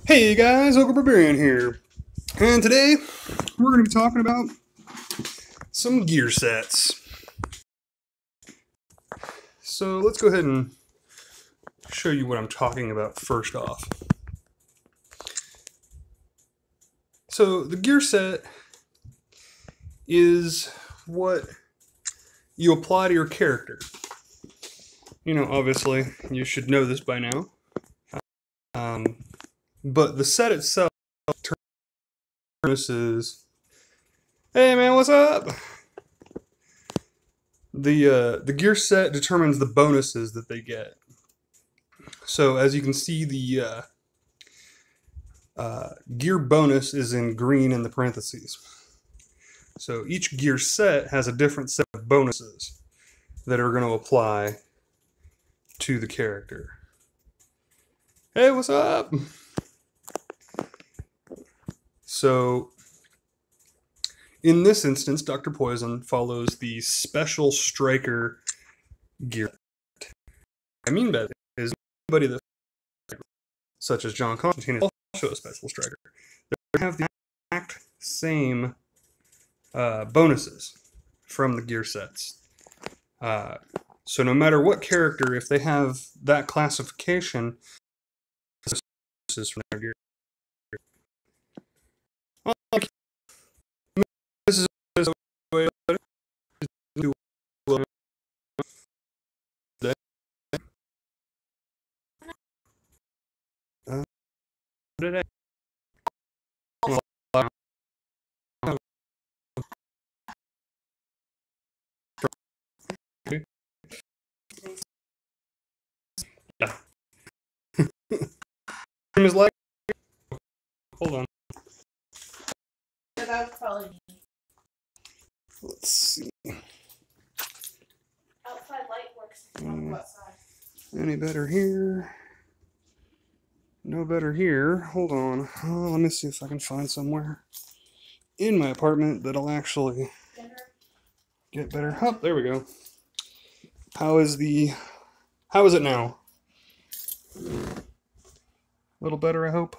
Hey guys, OgreBarberian here, and today we're going to be talking about some gear sets. So let's go ahead and show you what I'm talking about first off. So the gear set is what you apply to your character. You know, obviously, you should know this by now. But the set itself is, hey man, what's up? The gear set determines the bonuses that they get. So as you can see, the gear bonus is in green in the parentheses. So each gear set has a different set of bonuses that are going to apply to the character. Hey, what's up? So in this instance, Dr. Poison follows the Special Striker gear. What I mean by that is anybody that, such as John Constantine, is also a Special Striker. They have the exact same bonuses from the gear sets. So no matter what character, if they have that classification, this is from their gear. This is way better. Today. Yeah. Is like, hold on. That was probably me. Let's see. Outside light works if you want to go outside. Any better here? No better here. Hold on. Let me see if I can find somewhere in my apartment that'll actually get better. Oh, there we go. How is it now? A little better, I hope.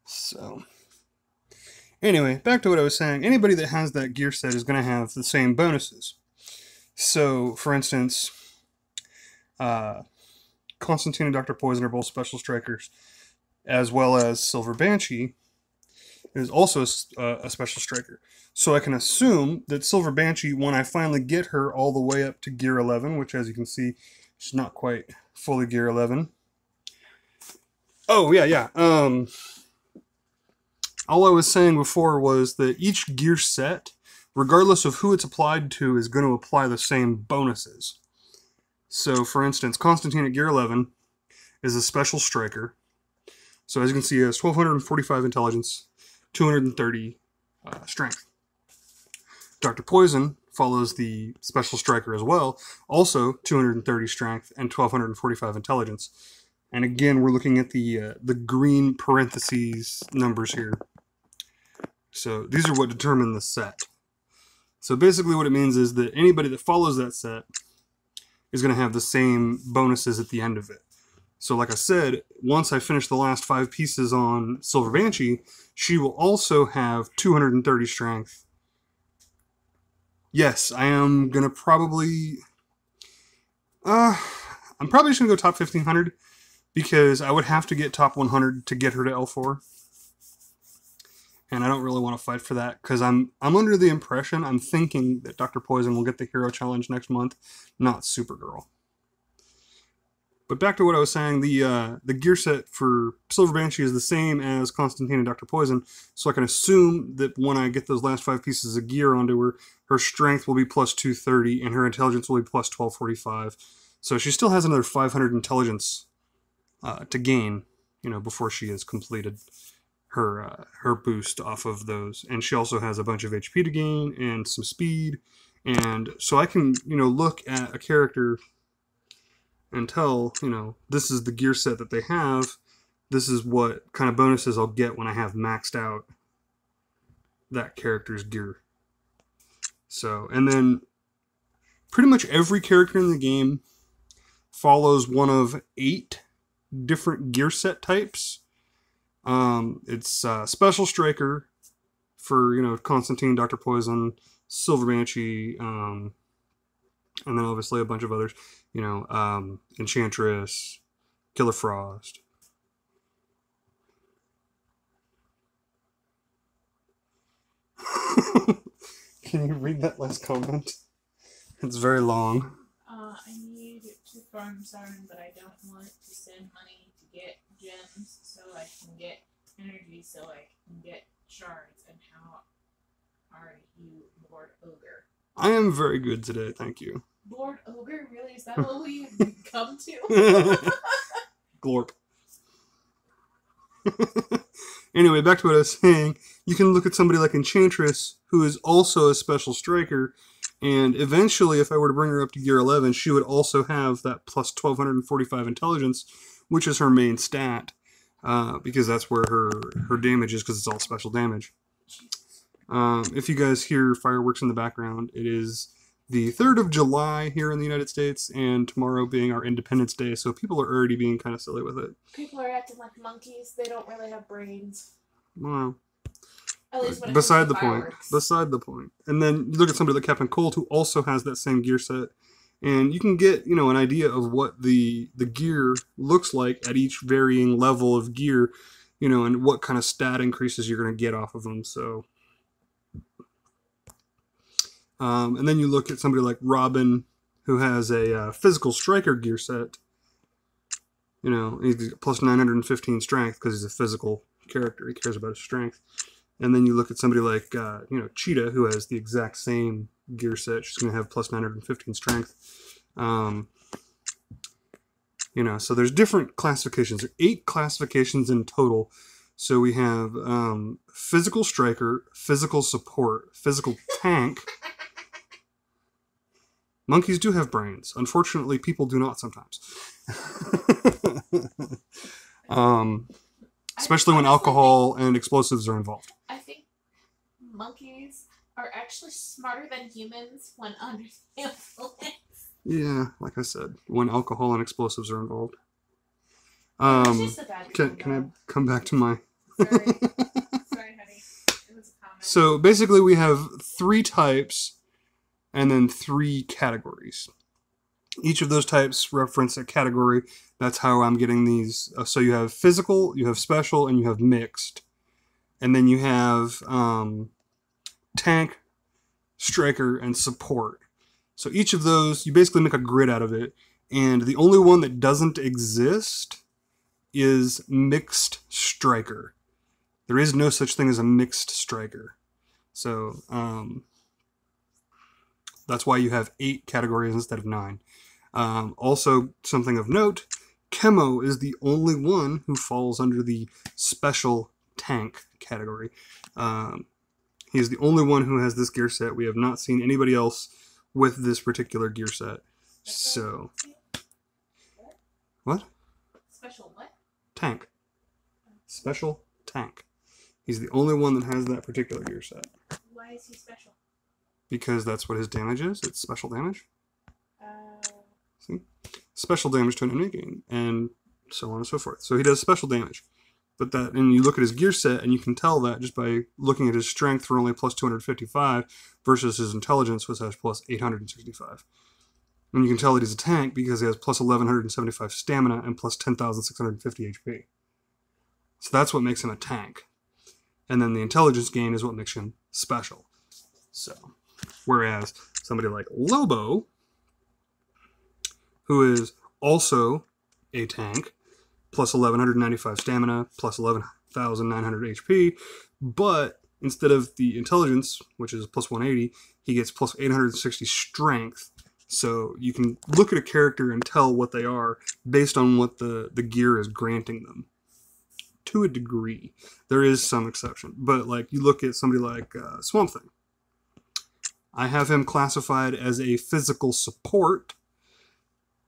So, anyway, back to what I was saying. Anybody that has that gear set is going to have the same bonuses. So, for instance, Constantine and Dr. Poison are both Special Strikers, as well as Silver Banshee is also a Special Striker. So I can assume that Silver Banshee, when I finally get her all the way up to Gear 11, which as you can see, she's not quite fully Gear 11. Oh, yeah. All I was saying before was that each gear set, regardless of who it's applied to, is going to apply the same bonuses. So, for instance, Constantine at Gear 11 is a Special Striker. So, as you can see, he has 1,245 intelligence, 230 strength. Dr. Poison follows the Special Striker as well, also 230 strength and 1,245 intelligence. And again, we're looking at the green parentheses numbers here. So these are what determine the set. So basically what it means is that anybody that follows that set is going to have the same bonuses at the end of it. So like I said, once I finish the last 5 pieces on Silver Banshee, she will also have 230 strength. Yes, I am going to probably... I'm probably just going to go top 1,500 because I would have to get top 100 to get her to L4. And I don't really want to fight for that because I'm under the impression, I'm thinking that Dr. Poison will get the Hero Challenge next month, not Supergirl. But back to what I was saying, the gear set for Silver Banshee is the same as Constantine and Dr. Poison, so I can assume that when I get those last 5 pieces of gear onto her, her strength will be plus 230 and her intelligence will be plus 1245. So she still has another 500 intelligence to gain, you know, before she has completed her boost off of those. And she also has a bunch of HP to gain and some speed. And so I can, you know, look at a character and tell, you know, this is the gear set that they have. This is what kind of bonuses I'll get when I have maxed out that character's gear. So, and then pretty much every character in the game follows one of 8 different gear set types. It's Special Striker for, you know, Constantine, Dr. Poison, Silver Banshee, and then obviously a bunch of others, you know, Enchantress, Killer Frost. Can you read that last comment? It's very long. I need to farm Siren, but I don't want to send money to get gems so I can get energy so I can get shards. And how are you, Lord Ogre? I am very good today, thank you. Lord Ogre? Really? Is that what we come to? Glorp. Anyway, back to what I was saying. You can look at somebody like Enchantress, who is also a Special Striker, and eventually, if I were to bring her up to Gear 11, she would also have that plus 1245 intelligence, which is her main stat, because that's where her damage is, because it's all special damage. If you guys hear fireworks in the background, it is the 3rd of July here in the United States, and tomorrow being our Independence Day, so people are already being kind of silly with it. People are acting like monkeys. They don't really have brains. Well, at least when beside the point. Beside the point. And then you look at somebody like Captain Cold, who also has that same gear set, and you can get, you know, an idea of what the gear looks like at each varying level of gear, you know, and what kind of stat increases you're going to get off of them. So, and then you look at somebody like Robin, who has a physical striker gear set. You know, he's plus 915 strength because he's a physical character. He cares about his strength. And then you look at somebody like, you know, Cheetah, who has the exact same gear set. She's going to have plus 915 strength. You know, so there's different classifications. There are 8 classifications in total. So we have physical striker, physical support, physical tank. Monkeys do have brains. Unfortunately, people do not sometimes. Especially when alcohol and explosives are involved. I think monkeys are actually smarter than humans when under the influence. Yeah, like I said, when alcohol and explosives are involved. Can I come back to my... Sorry, honey. It was a comment. So basically we have 3 types and then 3 categories. Each of those types reference a category. That's how I'm getting these. So you have physical, you have special, and you have mixed. And then you have tank, striker, and support. So each of those, you basically make a grid out of it. And the only one that doesn't exist is mixed striker. There is no such thing as a mixed striker. So that's why you have 8 categories instead of 9. Also, something of note, Chemo is the only one who falls under the special tank category. He's the only one who has this gear set. We have not seen anybody else with this particular gear set. So, what? Special what? Tank. Special tank. He's the only one that has that particular gear set. Why is he special? Because that's what his damage is. It's special damage. Uh, See? Special damage to an enemy game, and so on and so forth. So he does special damage. But that, and you look at his gear set, and you can tell that just by looking at his strength for only plus 255 versus his intelligence, which has plus 865. And you can tell that he's a tank because he has plus 1175 stamina and plus 10,650 HP. So that's what makes him a tank. And then the intelligence gain is what makes him special. So, whereas somebody like Lobo, who is also a tank, plus 1195 stamina, plus 11,900 HP, but instead of the intelligence, which is plus 180, he gets plus 860 strength. So you can look at a character and tell what they are based on what the gear is granting them. To a degree. There is some exception. But like you look at somebody like Swamp Thing. I have him classified as a physical support.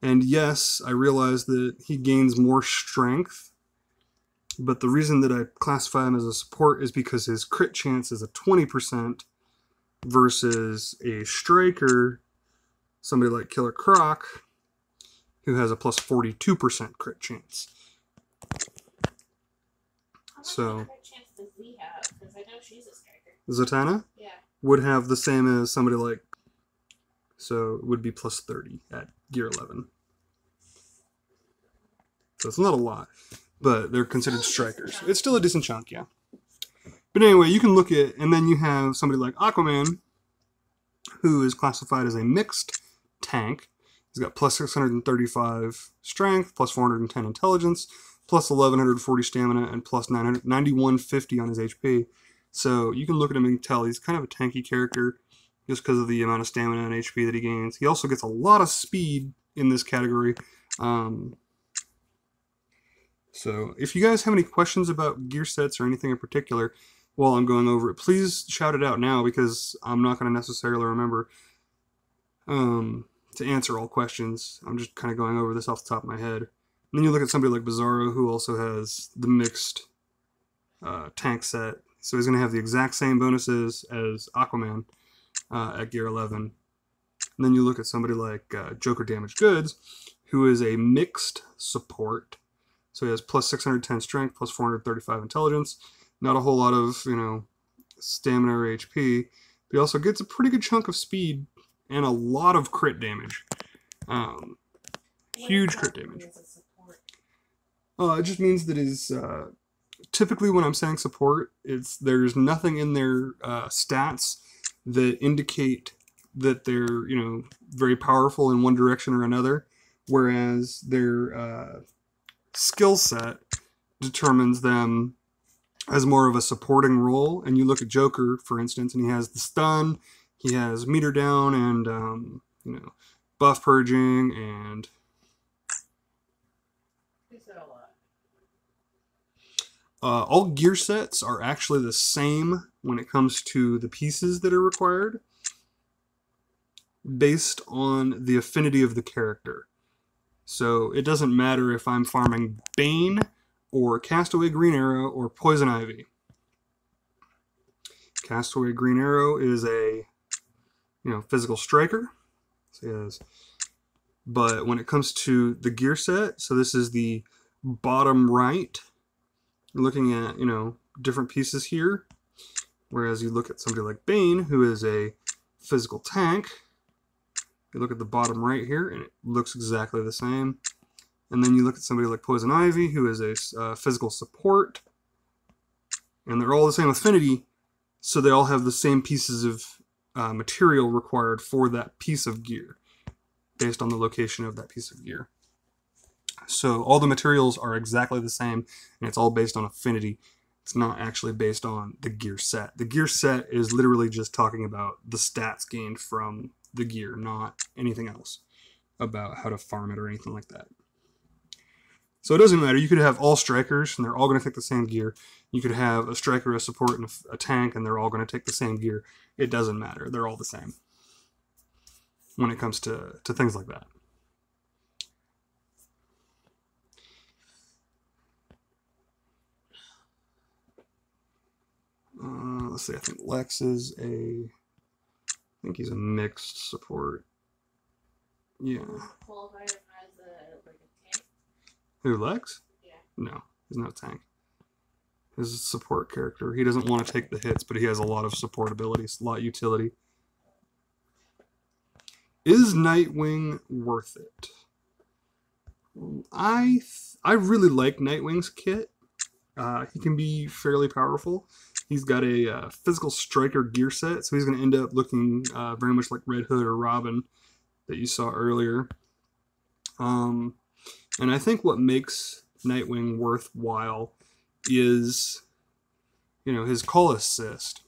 And yes, I realize that he gains more strength. But the reason that I classify him as a support is because his crit chance is a 20% versus a striker, somebody like Killer Croc, who has a plus 42% crit chance. How much crit chance does Z have? Because I know she's a striker. Zatanna? Yeah. Would have the same as somebody like... So it would be plus 30 at gear 11. So it's not a lot, but they're considered strikers. It's still a decent chunk, yeah. But anyway, you can look at... And then you have somebody like Aquaman, who is classified as a mixed tank. He's got plus 635 strength, plus 410 intelligence, plus 1140 stamina, and plus 9150 on his HP. So you can look at him and tell he's kind of a tanky character just because of the amount of stamina and HP that he gains. He also gets a lot of speed in this category. So if you guys have any questions about gear sets or anything in particular while I'm going over it, please shout it out now, because I'm not going to necessarily remember to answer all questions. I'm just kind of going over this off the top of my head. And then you look at somebody like Bizarro, who also has the mixed tank set. So he's going to have the exact same bonuses as Aquaman at gear 11. And then you look at somebody like Joker Damaged Goods, who is a mixed support. So he has plus 610 strength, plus 435 intelligence. Not a whole lot of, stamina or HP. But he also gets a pretty good chunk of speed and a lot of crit damage. Huge crit damage. It just means that his... typically when I'm saying support, there's nothing in their stats that indicate that they're, very powerful in one direction or another, whereas their skill set determines them as more of a supporting role. And you look at Joker, for instance, and he has the stun, he has meter down, and buff purging, and all gear sets are actually the same when it comes to the pieces that are required, based on the affinity of the character. So it doesn't matter if I'm farming Bane or Castaway Green Arrow or Poison Ivy. Castaway Green Arrow is a physical striker. So yes. But when it comes to the gear set, so this is the bottom right. You're looking at, different pieces here. Whereas you look at somebody like Bane, who is a physical tank. You look at the bottom right here, and it looks exactly the same. And then you look at somebody like Poison Ivy, who is a physical support. And they're all the same affinity, so they all have the same pieces of material required for that piece of gear, based on the location of that piece of gear. So all the materials are exactly the same, and it's all based on affinity. It's not actually based on the gear set. The gear set is literally just talking about the stats gained from the gear, not anything else about how to farm it or anything like that. So it doesn't matter. You could have all strikers, and they're all going to take the same gear. You could have a striker, a support, and a tank, and they're all going to take the same gear. It doesn't matter. They're all the same when it comes to things like that. Let's see, I think Lex is I think he's a mixed support. Yeah. Qualify him as a tank? Who, Lex? Yeah. No, he's not a tank. He's a support character. He doesn't want to take the hits, but he has a lot of support abilities, a lot of utility. Is Nightwing worth it? I really like Nightwing's kit. He can be fairly powerful. He's got a physical striker gear set, so he's going to end up looking very much like Red Hood or Robin that you saw earlier. And I think what makes Nightwing worthwhile is, his call assist.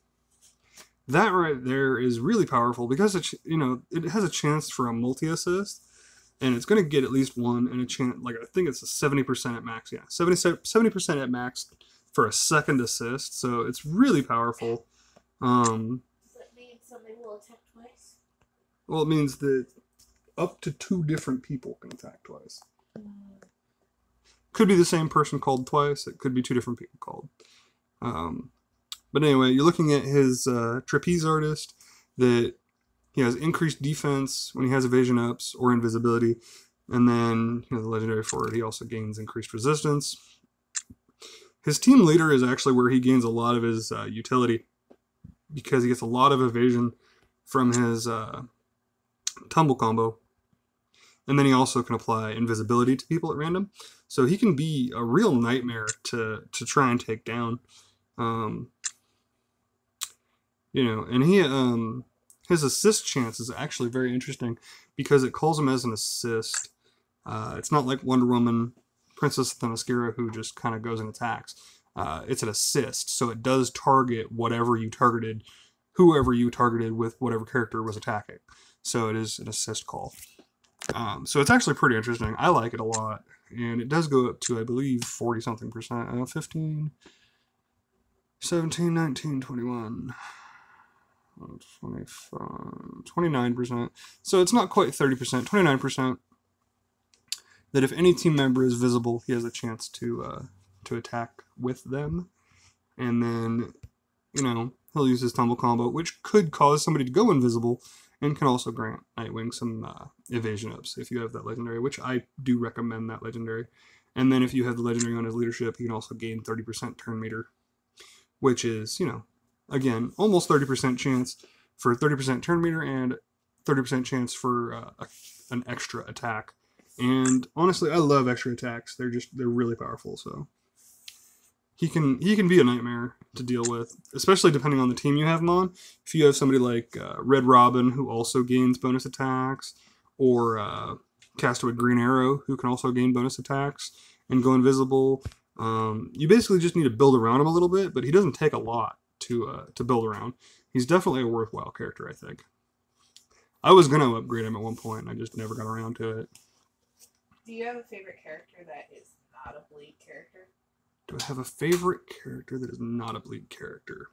That right there is really powerful because it has a chance for a multi-assist, and it's going to get at least one, and a chance, I think it's a 70% at max. Yeah, 70% at max for a second assist, so it's really powerful. Does that mean somebody will attack twice? Well, it means that up to 2 different people can attack twice. Could be the same person called twice. It could be 2 different people called. But anyway, you're looking at his trapeze artist, that he has increased defense when he has evasion ups or invisibility. And then, the legendary for it, he also gains increased resistance. His team leader is actually where he gains a lot of his utility, because he gets a lot of evasion from his tumble combo. And then he also can apply invisibility to people at random. So he can be a real nightmare to try and take down. And his assist chance is actually very interesting, because it calls him as an assist. It's not like Wonder Woman, Princess Themyscira, who just kind of goes and attacks. It's an assist, so it does target whoever you targeted with whatever character was attacking. So it is an assist call. So it's actually pretty interesting. I like it a lot. And it does go up to, I believe, 40-something%. 15, 17, 19, 21, 25, 29%. So it's not quite 30%, 29%. That if any team member is visible, he has a chance to attack with them. And then, he'll use his tumble combo, which could cause somebody to go invisible, and can also grant Nightwing some evasion ups if you have that legendary, which I do recommend that legendary. And then if you have the legendary on his leadership, he can also gain 30% turn meter, which is, again, almost 30% chance for 30% turn meter and 30% chance for an extra attack. And honestly, I love extra attacks. They're really powerful. So he can be a nightmare to deal with, especially depending on the team you have him on. If you have somebody like Red Robin, who also gains bonus attacks, or Castaway Green Arrow, who can also gain bonus attacks and go invisible, you basically just need to build around him a little bit. But he doesn't take a lot to build around. He's definitely a worthwhile character, I think. I was going to upgrade him at one point, and I just never got around to it. Do you have a favorite character that is not a bleed character? Do I have a favorite character that is not a bleed character?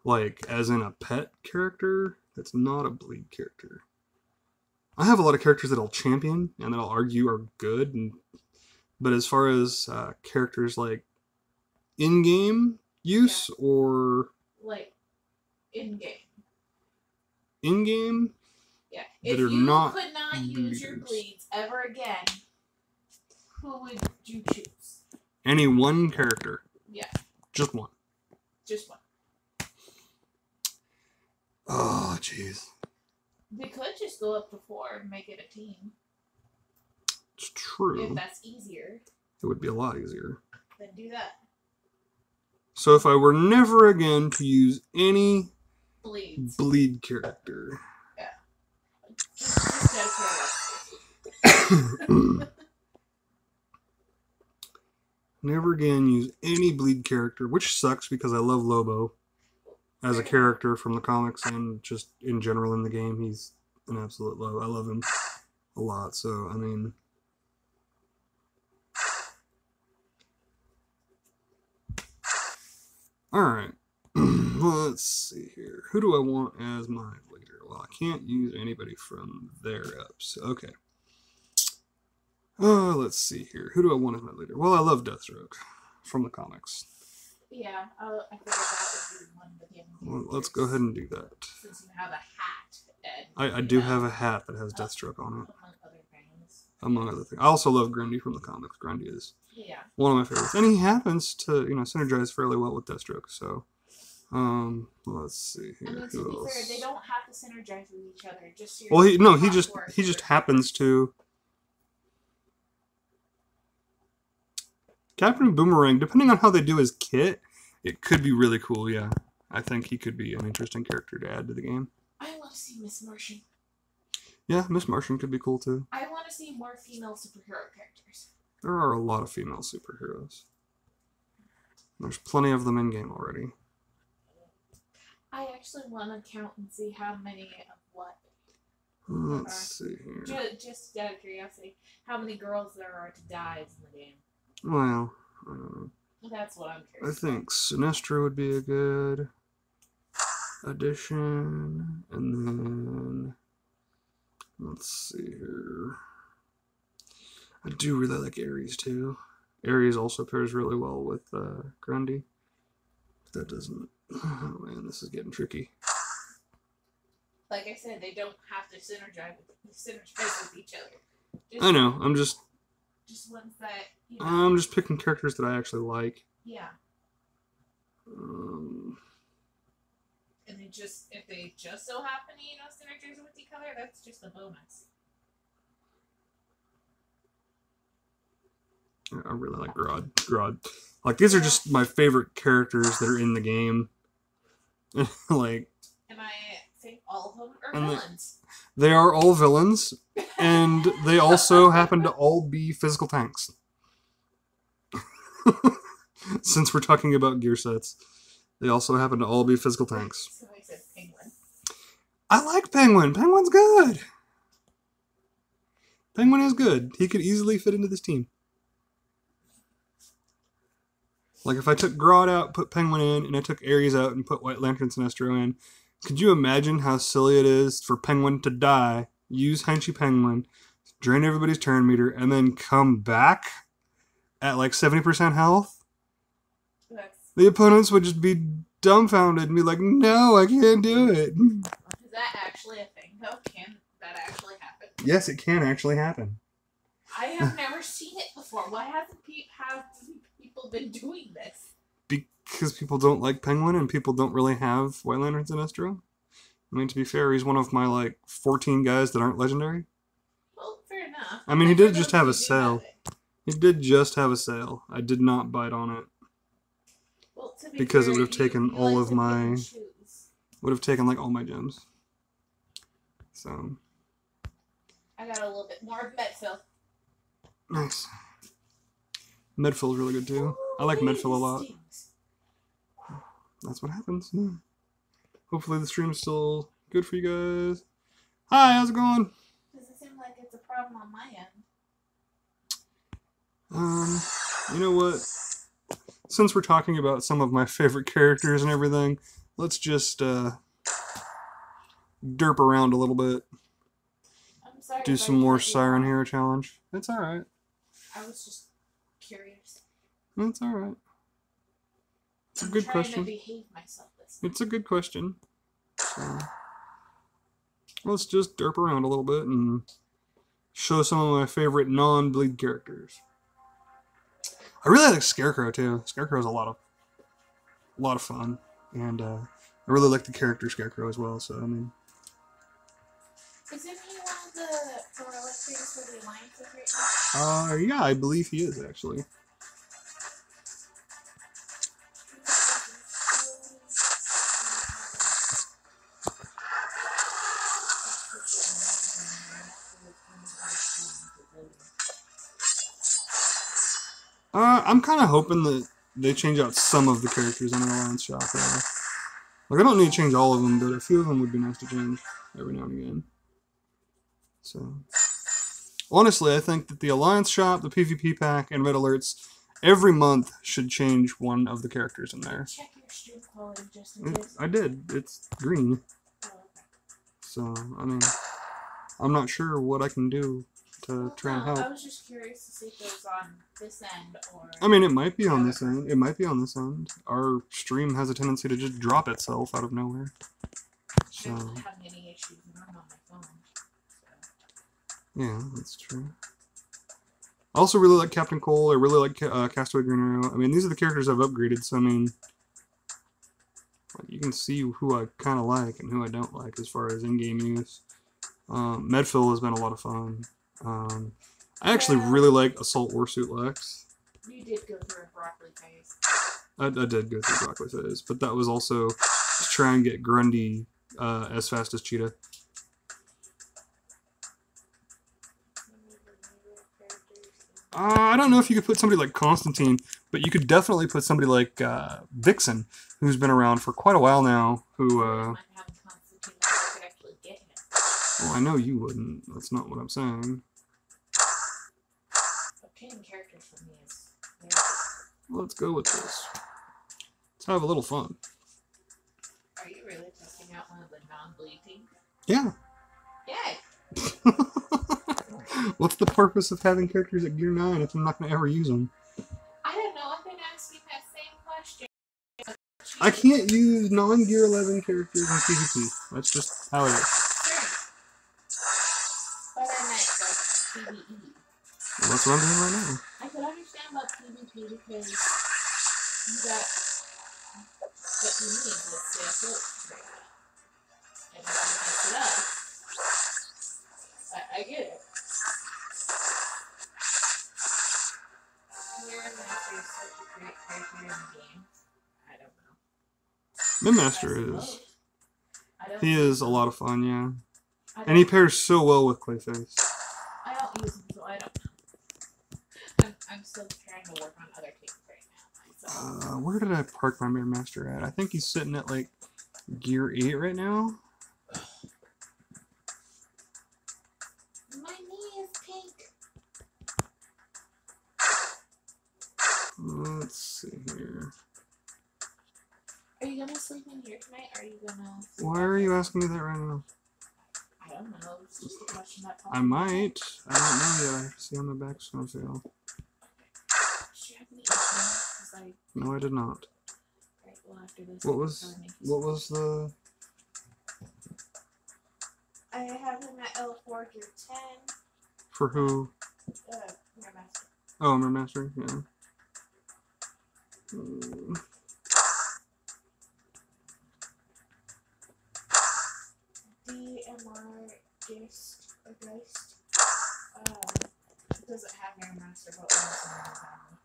Like, as in a pet character that's not a bleed character. I have a lot of characters that I'll champion and that I'll argue are good. But as far as characters like in-game use, or... Like, in-game. In-game? Yeah. If you could not use your bleeds ever again, who would you choose? Any one character. Yeah. Just one. Just one. Oh, jeez. We could just go up to 4 and make it a team. It's true. If that's easier. It would be a lot easier. Then do that. So if I were never again to use any bleed character. Yeah. Just out of curiosity. Never again use any bleed character, which sucks because I love Lobo as a character from the comics and just in general in the game. He's an absolute love. I love him a lot. So, I mean... Alright. Let's see here. Who do I want as my leader? Well, I can't use anybody from there up. So, okay. Let's see here. Who do I want as my leader? Well, I love Deathstroke from the comics. Yeah, I figured that would be one of the Well, let's go ahead and do that. Since you have a hat. I do have a hat that has Deathstroke on it. Among other things. Among other things. I also love Grundy from the comics. Grundy is one of my favorites. And he happens to, synergize fairly well with Deathstroke, so... let's see here. I mean, to be fair, they don't have to synergize with each other. Just well, he just happens to. Captain Boomerang, depending on how they do his kit, it could be really cool. Yeah, I think he could be an interesting character to add to the game. I want to see Miss Martian. Yeah, Miss Martian could be cool too. I want to see more female superhero characters. There are a lot of female superheroes. There's plenty of them in game already. I actually want to count and see how many of what. Let's see here. Just out of curiosity, how many girls there are to die in the game? Well, that's what I'm curious. I think Sinestro would be a good addition, and then let's see here. I do really like Ares too. Ares also pairs really well with Grundy. That doesn't. Oh man, this is getting tricky. Like I said, they don't have to synergize with each other. Just, I know. just ones that, you know. I'm just picking characters that I actually like. Yeah. And they just, if they just so happen to, you know, synergize with each other, that's just a bonus. I really like Grodd. Like, these are just my favorite characters that are in the game. Like, and I think all of them are villains. They are all villains, and they also happen to all be physical tanks. Since we're talking about gear sets, they also happen to all be physical tanks. So I said Penguin. I like Penguin. Penguin's good. Penguin is good. He could easily fit into this team. Like, if I took Grodd out, put Penguin in, and I took Ares out and put White Lantern Sinestro in, could you imagine how silly it is for Penguin to die, use Henchy Penguin, drain everybody's turn meter, and then come back at like 70% health? The opponents would just be dumbfounded and be like, no, I can't do it. Is that actually a thing, though? Can that actually happen? Yes, it can actually happen. I have never seen it before. Why haven't people been doing this? Because people don't like Penguin and people don't really have White Lantern Sinestro. I mean, to be fair, he's one of my, like, 14 guys that aren't legendary. Well, fair enough. I mean, he did just have a sale. He did just have a sale. I did not bite on it. Well, to be because fair, it would have taken all of my... Would have taken, like, all my gems. So... I got a little bit more of Medfill. Nice. Medfill is really good, too. I like Medfill a lot. That's what happens. Yeah. Hopefully the stream is still good for you guys. Hi, how's it going? Doesn't seem like it's a problem on my end. You know what? Since we're talking about some of my favorite characters and everything, let's just derp around a little bit. I'm sorry. Do some more Siren Hero Challenge. It's alright. I was just curious. It's alright. It's a good question. I'm trying to behave myself this time. It's a good question. So, let's just derp around a little bit and show some of my favorite non-bleed characters. I really like Scarecrow too. Scarecrow's a lot of fun, and I really like the character Scarecrow as well. So I mean, isn't he one of the heroic things for the Alliances right now? Yeah, I believe he is actually. I'm kind of hoping that they change out some of the characters in the Alliance shop. Like, I don't need to change all of them, but a few of them would be nice to change every now and again. So, honestly, I think that the Alliance shop, the PvP pack, and Red Alerts, every month should change one of the characters in there. Check your stream quality just in case. I did. It's green. Oh, okay. So, I mean, I'm not sure what I can do to try and help. I was just curious to see if it was on this end or... I mean, it might be on this end. It might be on this end. Our stream has a tendency to just drop itself out of nowhere. So, I don't have any issues when I'm on my phone. So. Yeah, that's true. I also really like Captain Cole. I really like Castaway Green Arrow. I mean, these are the characters I've upgraded, so I mean, you can see who I kind of like and who I don't like as far as in-game use. Medfill has been a lot of fun. I actually really like Assault Warsuit Lex. You did go through a broccoli phase. I did go through broccoli phase, but that was also to try and get Grundy as fast as Cheetah. I don't know if you could put somebody like Constantine, but you could definitely put somebody like Vixen, who's been around for quite a while now, who... Well, I know you wouldn't. That's not what I'm saying. Picking characters for me is... Let's go with this. Let's have a little fun. Are you really testing out one of the non-bleed teams? Yeah. Yay! What's the purpose of having characters at Gear 9 if I'm not going to ever use them? I don't know. I've been asking that same question. I can't use non-Gear 11 characters in PvP. That's just how it is. But I meant, like, PvE. Well, that's what I'm doing right now. I could understand about PvP because you got what you need to stay afloat right now. And if you mess it up, I get it. Mirror Master is such a great character in the game. I don't know. Midmaster is. He is a lot of fun, yeah. And he pairs so well with Clayface. I don't use him, so I don't know. I'm still trying to work on other things right now. Where did I park my Mirror Master at? I think he's sitting at like gear 8 right now. My knee is pink. Let's see here. Are you gonna sleep in here tonight? Or are you gonna? Why are you asking me that right now? I don't know. It's just a question that popped I might. I don't know yet. I have to see how my back's gonna feel. Did you have any insurance? No, I did not. Right, well, after this, What was the? I have him at L4 gear 10. For who? Mirror Master. Oh, Mirror Master, yeah. DMR Geist or Geist. It doesn't have Mirror Master, but it's in the family.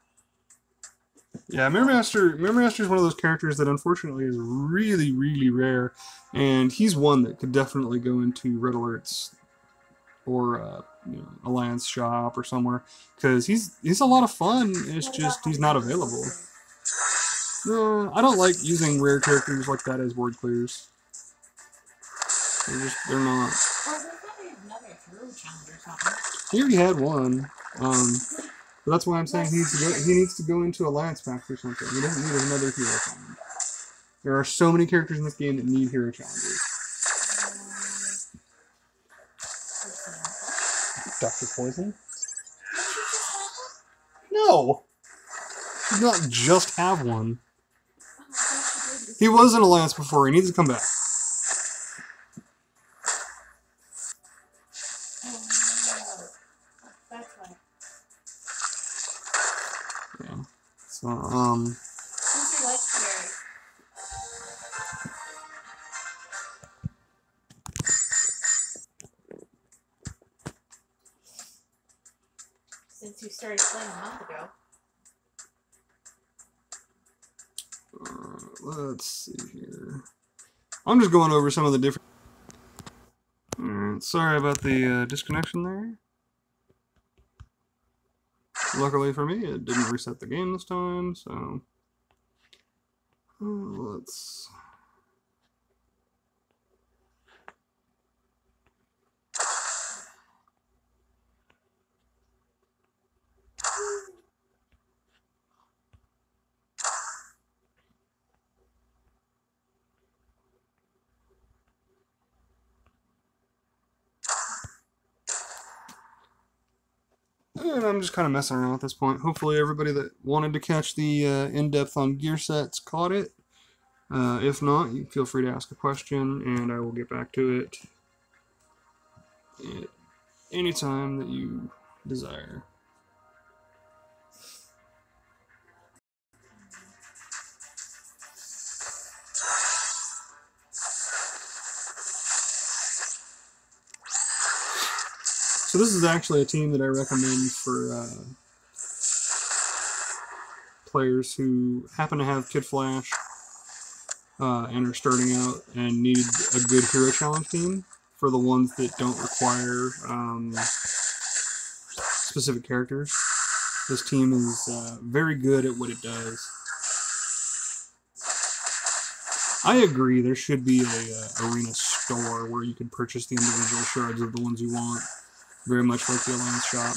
Yeah, Mirror Master is one of those characters that unfortunately is really, really rare, and he's one that could definitely go into Red Alerts or Alliance shop or somewhere, because he's a lot of fun. It's just he's not available. No, I don't like using rare characters like that as word clears. They're not. Well, there's probably another hero challenge or something. He already had one. But that's why I'm saying he needs to go into Alliance packs or something. He doesn't need another hero challenge. There are so many characters in this game that need hero challenges. Dr. Poison? No! He did not just have one. He was in Alliance before. He needs to come back. Yeah. So, Who's your legendary? Since you started playing a month ago. let's see here. I'm just going over some of the different... Alright, sorry about the disconnection there. Luckily for me, it didn't reset the game this time, so... let's... And I'm just kind of messing around at this point. Hopefully everybody that wanted to catch the in-depth on gear sets caught it. If not, you feel free to ask a question, and I will get back to it at any time that you desire. So this is actually a team that I recommend for players who happen to have Kid Flash and are starting out and need a good hero challenge team. For the ones that don't require specific characters, this team is very good at what it does. I agree, there should be a arena store where you can purchase the individual shards of the ones you want. Very much like the Alliance shop.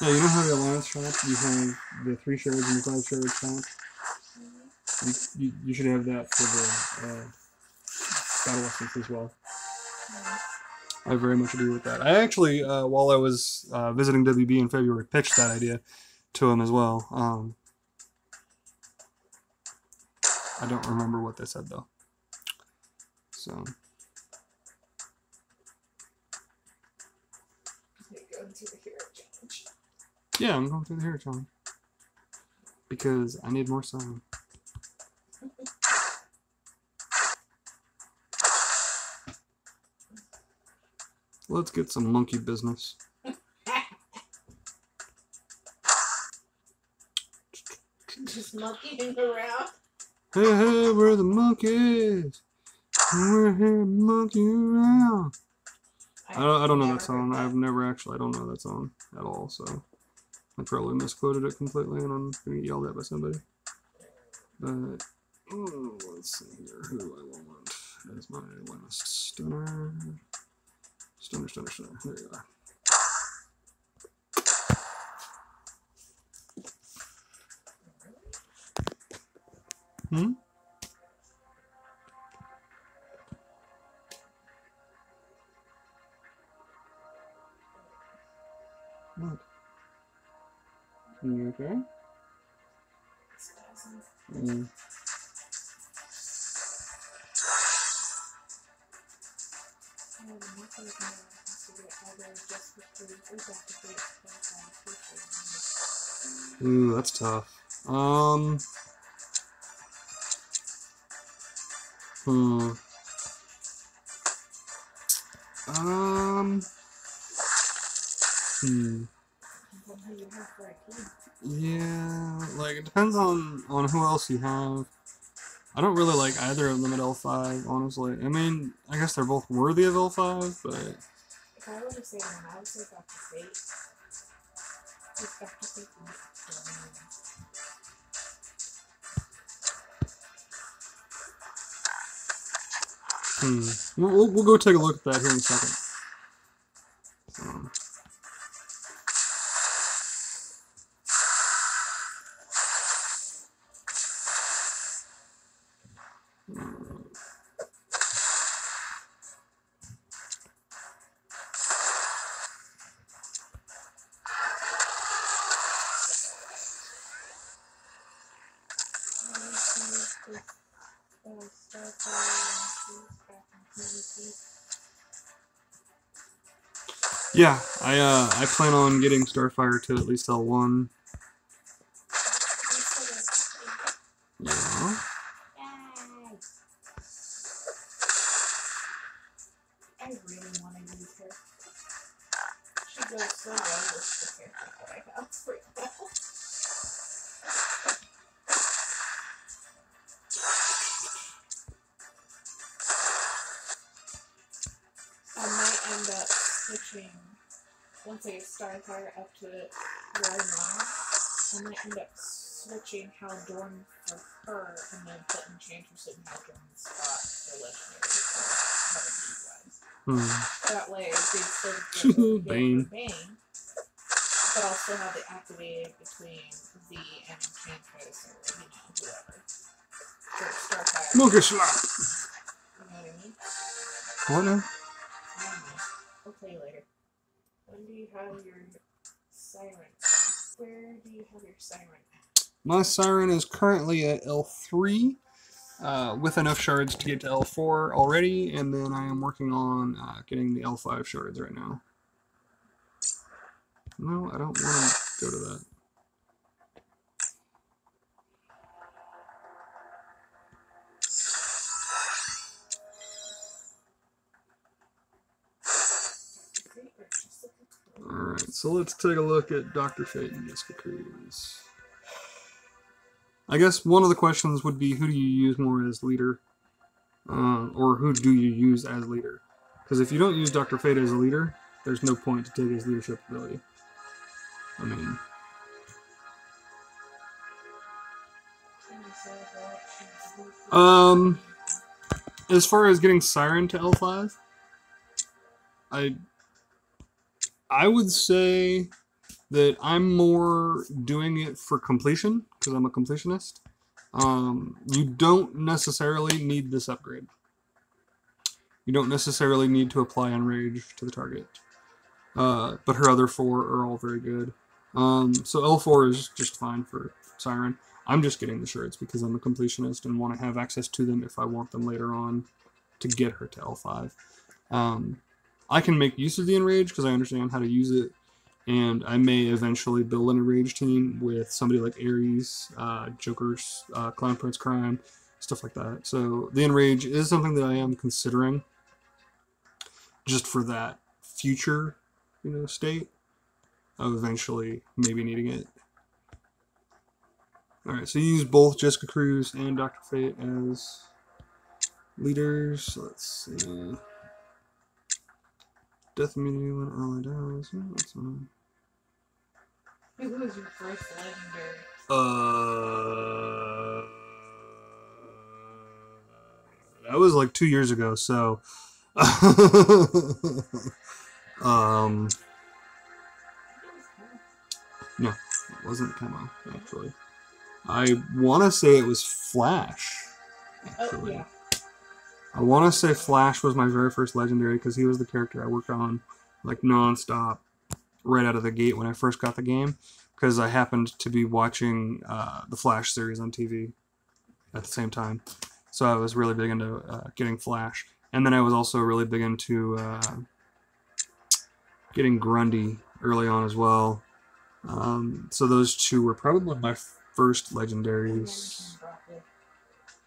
Yeah, you know how the Alliance shop, you have the 3 shards and the 5 shards shop? You should have that for the Battle Essence as well. I very much agree with that. I actually, while I was visiting WB in February, pitched that idea to him as well. I don't remember what they said, though. So... going through the hero challenge. Yeah, I'm going through the hero challenge. Because I need more siren. Let's get some monkey business. Just monkeying around. Hey, hey, we're the monkeys. We're here monkeying around. I don't know that song. I've never actually, I don't know that song at all, so I probably misquoted it completely and I'm going to get yelled at by somebody. But, let's see here. Who do I want as my last stunner? Stunner. There you are. Hmm? What? You okay? Mm. Ooh, that's tough. Hmm. Yeah, like it depends on who else you have. I don't really like either of them at L5, honestly. I mean, I guess they're both worthy of L5, but if I were to say one, I would say Dr. Fate. Dr. Fate We'll go take a look at that here in a second. Yeah, I plan on getting Starfire to at least L1. Yeah. I really want to use her. She goes so well with the character that I have right now. I might end up switching, once I get Starfire up to where I want her, I might end up switching Haldorn for her and then put Enchantress in Haldorn's spot for legendary. That way, they still get Bane, but I'll still have it activated between V and Enchantress or, whoever. For Starfire. Monkey slap! You know what I mean? What now? I don't know. I'll tell you later. When do you have your siren? Where do you have your siren at? My siren is currently at L3. With enough shards to get to L4 already, and then I am working on getting the L5 shards right now. No, I don't want to go to that. Alright, so let's take a look at Dr. Fate and Jessica Cruz. I guess one of the questions would be, who do you use more as leader? Or who do you use as leader? Because if you don't use Dr. Fate as a leader, there's no point to take his leadership ability. I mean... as far as getting Siren to L5, I would say that I'm more doing it for completion, because I'm a completionist. You don't necessarily need this upgrade. You don't necessarily need to apply Enrage to the target. But her other four are all very good. So L4 is just fine for Siren. I'm just getting the shards because I'm a completionist and want to have access to them if I want them later on to get her to L5. I can make use of the Enrage because I understand how to use it And I may eventually build an Enrage team with somebody like Ares, Joker's, Clown Prince Crime, stuff like that. So the Enrage is something that I am considering, just for that future, state of eventually maybe needing it. Alright, so you use both Jessica Cruz and Dr. Fate as leaders. Let's see. Death immunity when ally dies. Oh, that's fine. Who was your first legendary? That was like 2 years ago, so no, it wasn't Camo, actually. I wanna say it was Flash, actually. Oh, yeah. I wanna say Flash was my very first legendary because he was the character I worked on like non-stop right out of the gate when I first got the game, because I happened to be watching the Flash series on TV at the same time. So I was really big into getting Flash. And then I was also really big into getting Grundy early on as well. So those two were probably my first legendaries.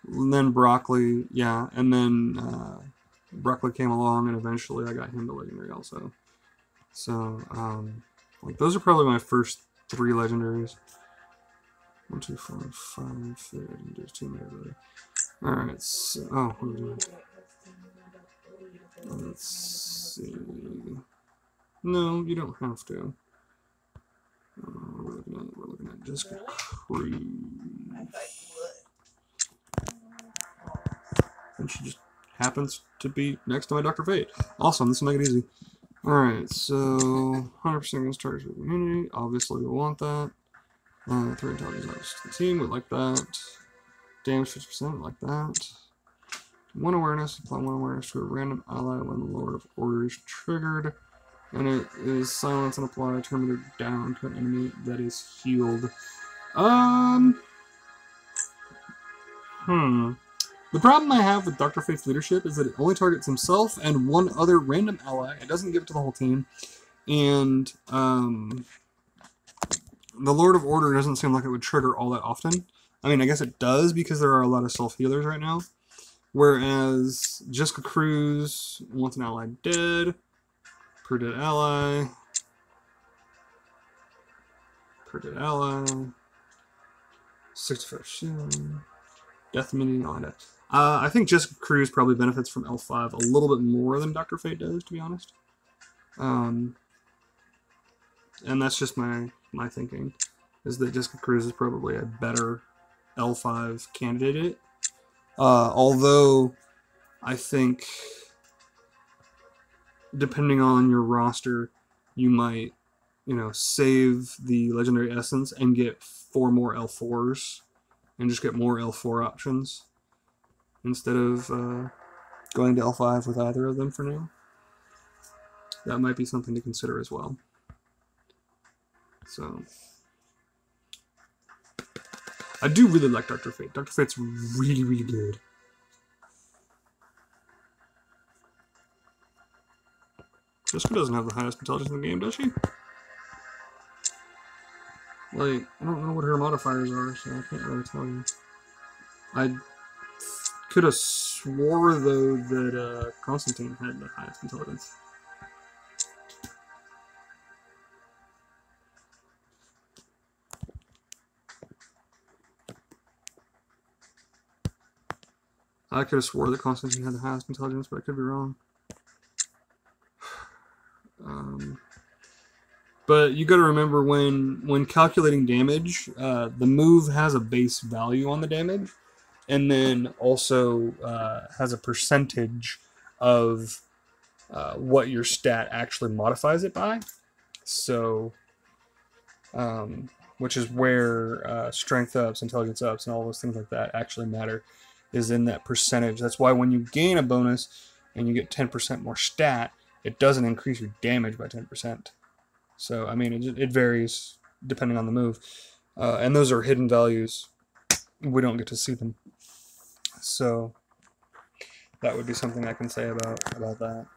And then Broccoli, yeah. And then Broccoli came along, and eventually I got him to legendary also. So, like, those are probably my first 3 legendaries. 1, 2, 4, 5, 6. There's 2 more there. Alright, so, oh, what are we doing? Let's see. No, you don't have to. We're looking at Jessica Cruz. And she just happens to be next to my Dr. Fate. Awesome, this will make it easy. Alright, so 100% against targets with immunity. Obviously, we want that. 3 intelligence to the team, we like that. Damage 50%, like that. 1 awareness, apply 1 awareness to a random ally when the Lord of Order is triggered. And it is silence and apply a terminator down to an enemy that is healed. The problem I have with Dr. Fate's leadership is that it only targets himself and 1 other random ally. It doesn't give it to the whole team. And the Lord of Order doesn't seem like it would trigger all that often. I mean, I guess it does because there are a lot of self-healers right now. Whereas Jessica Cruz wants an ally dead. Per dead ally. Per dead ally. 65 shield. Death immunity on it. I think Jessica Cruz probably benefits from L5 a little bit more than Dr. Fate does, to be honest. And that's just my thinking, is that Jessica Cruz is probably a better L5 candidate. Although, I think, depending on your roster, you might, save the Legendary Essence and get 4 more L4s, and just get more L4 options, instead of going to L5 with either of them for now. That might be something to consider as well. So, I do really like Dr. Fate. Dr. Fate's really, really good. Jessica doesn't have the highest intelligence in the game, does she? Like, I don't know what her modifiers are, so I can't really tell you. I could have swore, though, that Constantine had the highest intelligence. I could have swore that Constantine had the highest intelligence, but I could be wrong. But you got to remember, when calculating damage, the move has a base value on the damage, and then also has a percentage of what your stat actually modifies it by. So, which is where strength ups, intelligence ups, and all those things like that actually matter, is in that percentage. That's why when you gain a bonus and you get 10% more stat, it doesn't increase your damage by 10%. So, I mean, it varies depending on the move. And those are hidden values. We don't get to see them. So, that would be something I can say about that.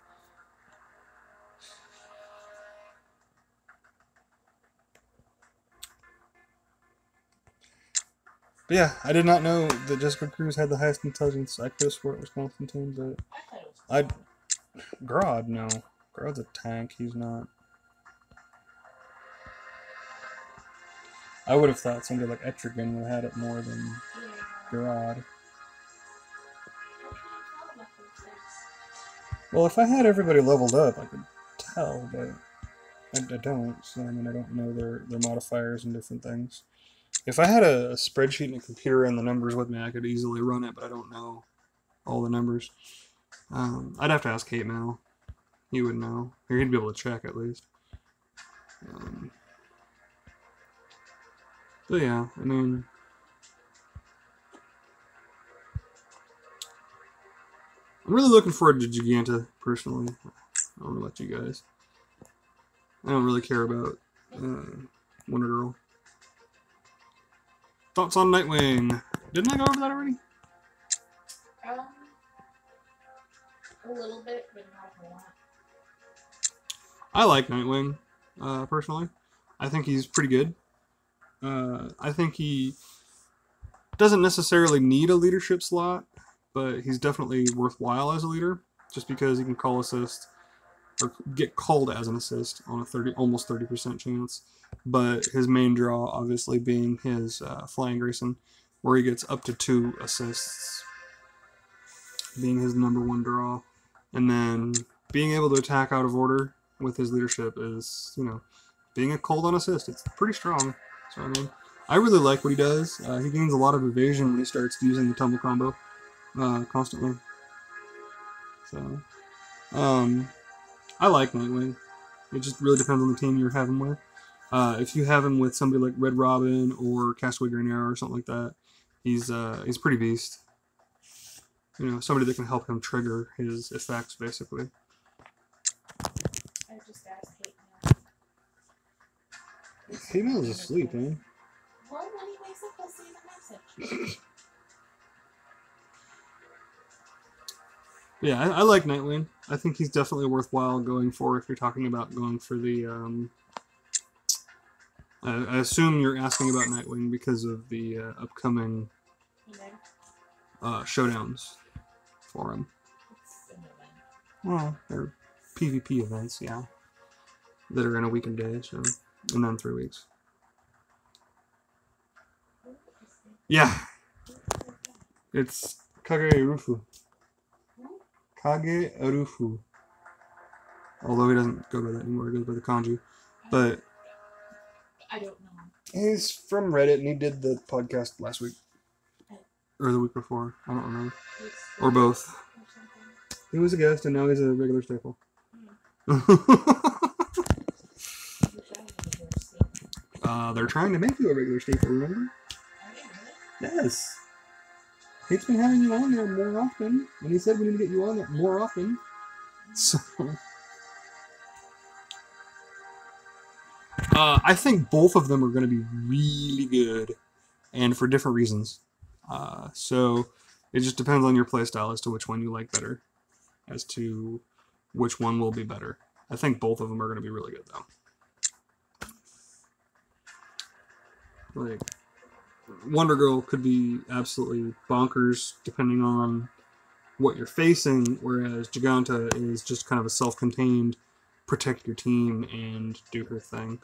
But yeah, I did not know that Jessica Cruz had the highest intelligence. I could have swore it was Constantine, but I thought it was. Grodd, no. Grodd's a tank. He's not. I would have thought somebody like Etrigan would have had it more than Yeah. Grodd. How can you tell about those things? Well, if I had everybody leveled up, I could tell, but I don't. So I mean, I don't know their modifiers and different things. If I had a spreadsheet and a computer and the numbers with me, I could easily run it, but I don't know all the numbers. I'd have to ask Kate Mal. He would know. Or he'd be able to check at least. But yeah, I mean, I'm really looking forward to Giganta, personally. I don't know about you guys. I don't really care about Wonder Girl. Thoughts on Nightwing? Didn't I go over that already? A little bit, but not a lot. I like Nightwing, personally. I think he's pretty good. I think he doesn't necessarily need a leadership slot, but he's definitely worthwhile as a leader, just because he can call assist, or get called as an assist on a almost 30% chance. But his main draw, obviously, being his Flying Grayson, where he gets up to 2 assists, being his #1 draw. And then being able to attack out of order with his leadership is, you know, being a cold on assist. It's pretty strong. So, I mean, I really like what he does. He gains a lot of evasion when he starts using the tumble combo constantly. So, I like Nightwing. It just really depends on the team you're having with. If you have him with somebody like Red Robin or Castaway Green Arrow or something like that, he's pretty beast. You know, somebody that can help him trigger his effects, basically. I just asked Kate now. Kate Mal's asleep, man. Well, when he wakes up, we'll see the message. Yeah, I like Nightwing. I think he's definitely worthwhile going for if you're talking about going for the... I assume you're asking about Nightwing because of the upcoming showdowns for him. Well, they're PvP events, yeah. That are in a week and day, so... And then 3 weeks. Yeah. It's Kage-Urufu. Kage-Urufu. Although he doesn't go by that anymore, he goes by the kanji. But... I don't know. He's from Reddit, and he did the podcast last week. Or the week before. I don't remember. Or both. He was a guest, and now he's a regular staple. They're trying to make you a regular staple, remember? Yes. Kate's been having you on there more often, and he said we need to get you on there more often. So... I think both of them are going to be really good, and for different reasons. So it just depends on your playstyle as to which one you like better, as to which one will be better. I think both of them are going to be really good, though. Like, Wonder Girl could be absolutely bonkers depending on what you're facing, whereas Giganta is just kind of a self-contained, protect your team and do her thing.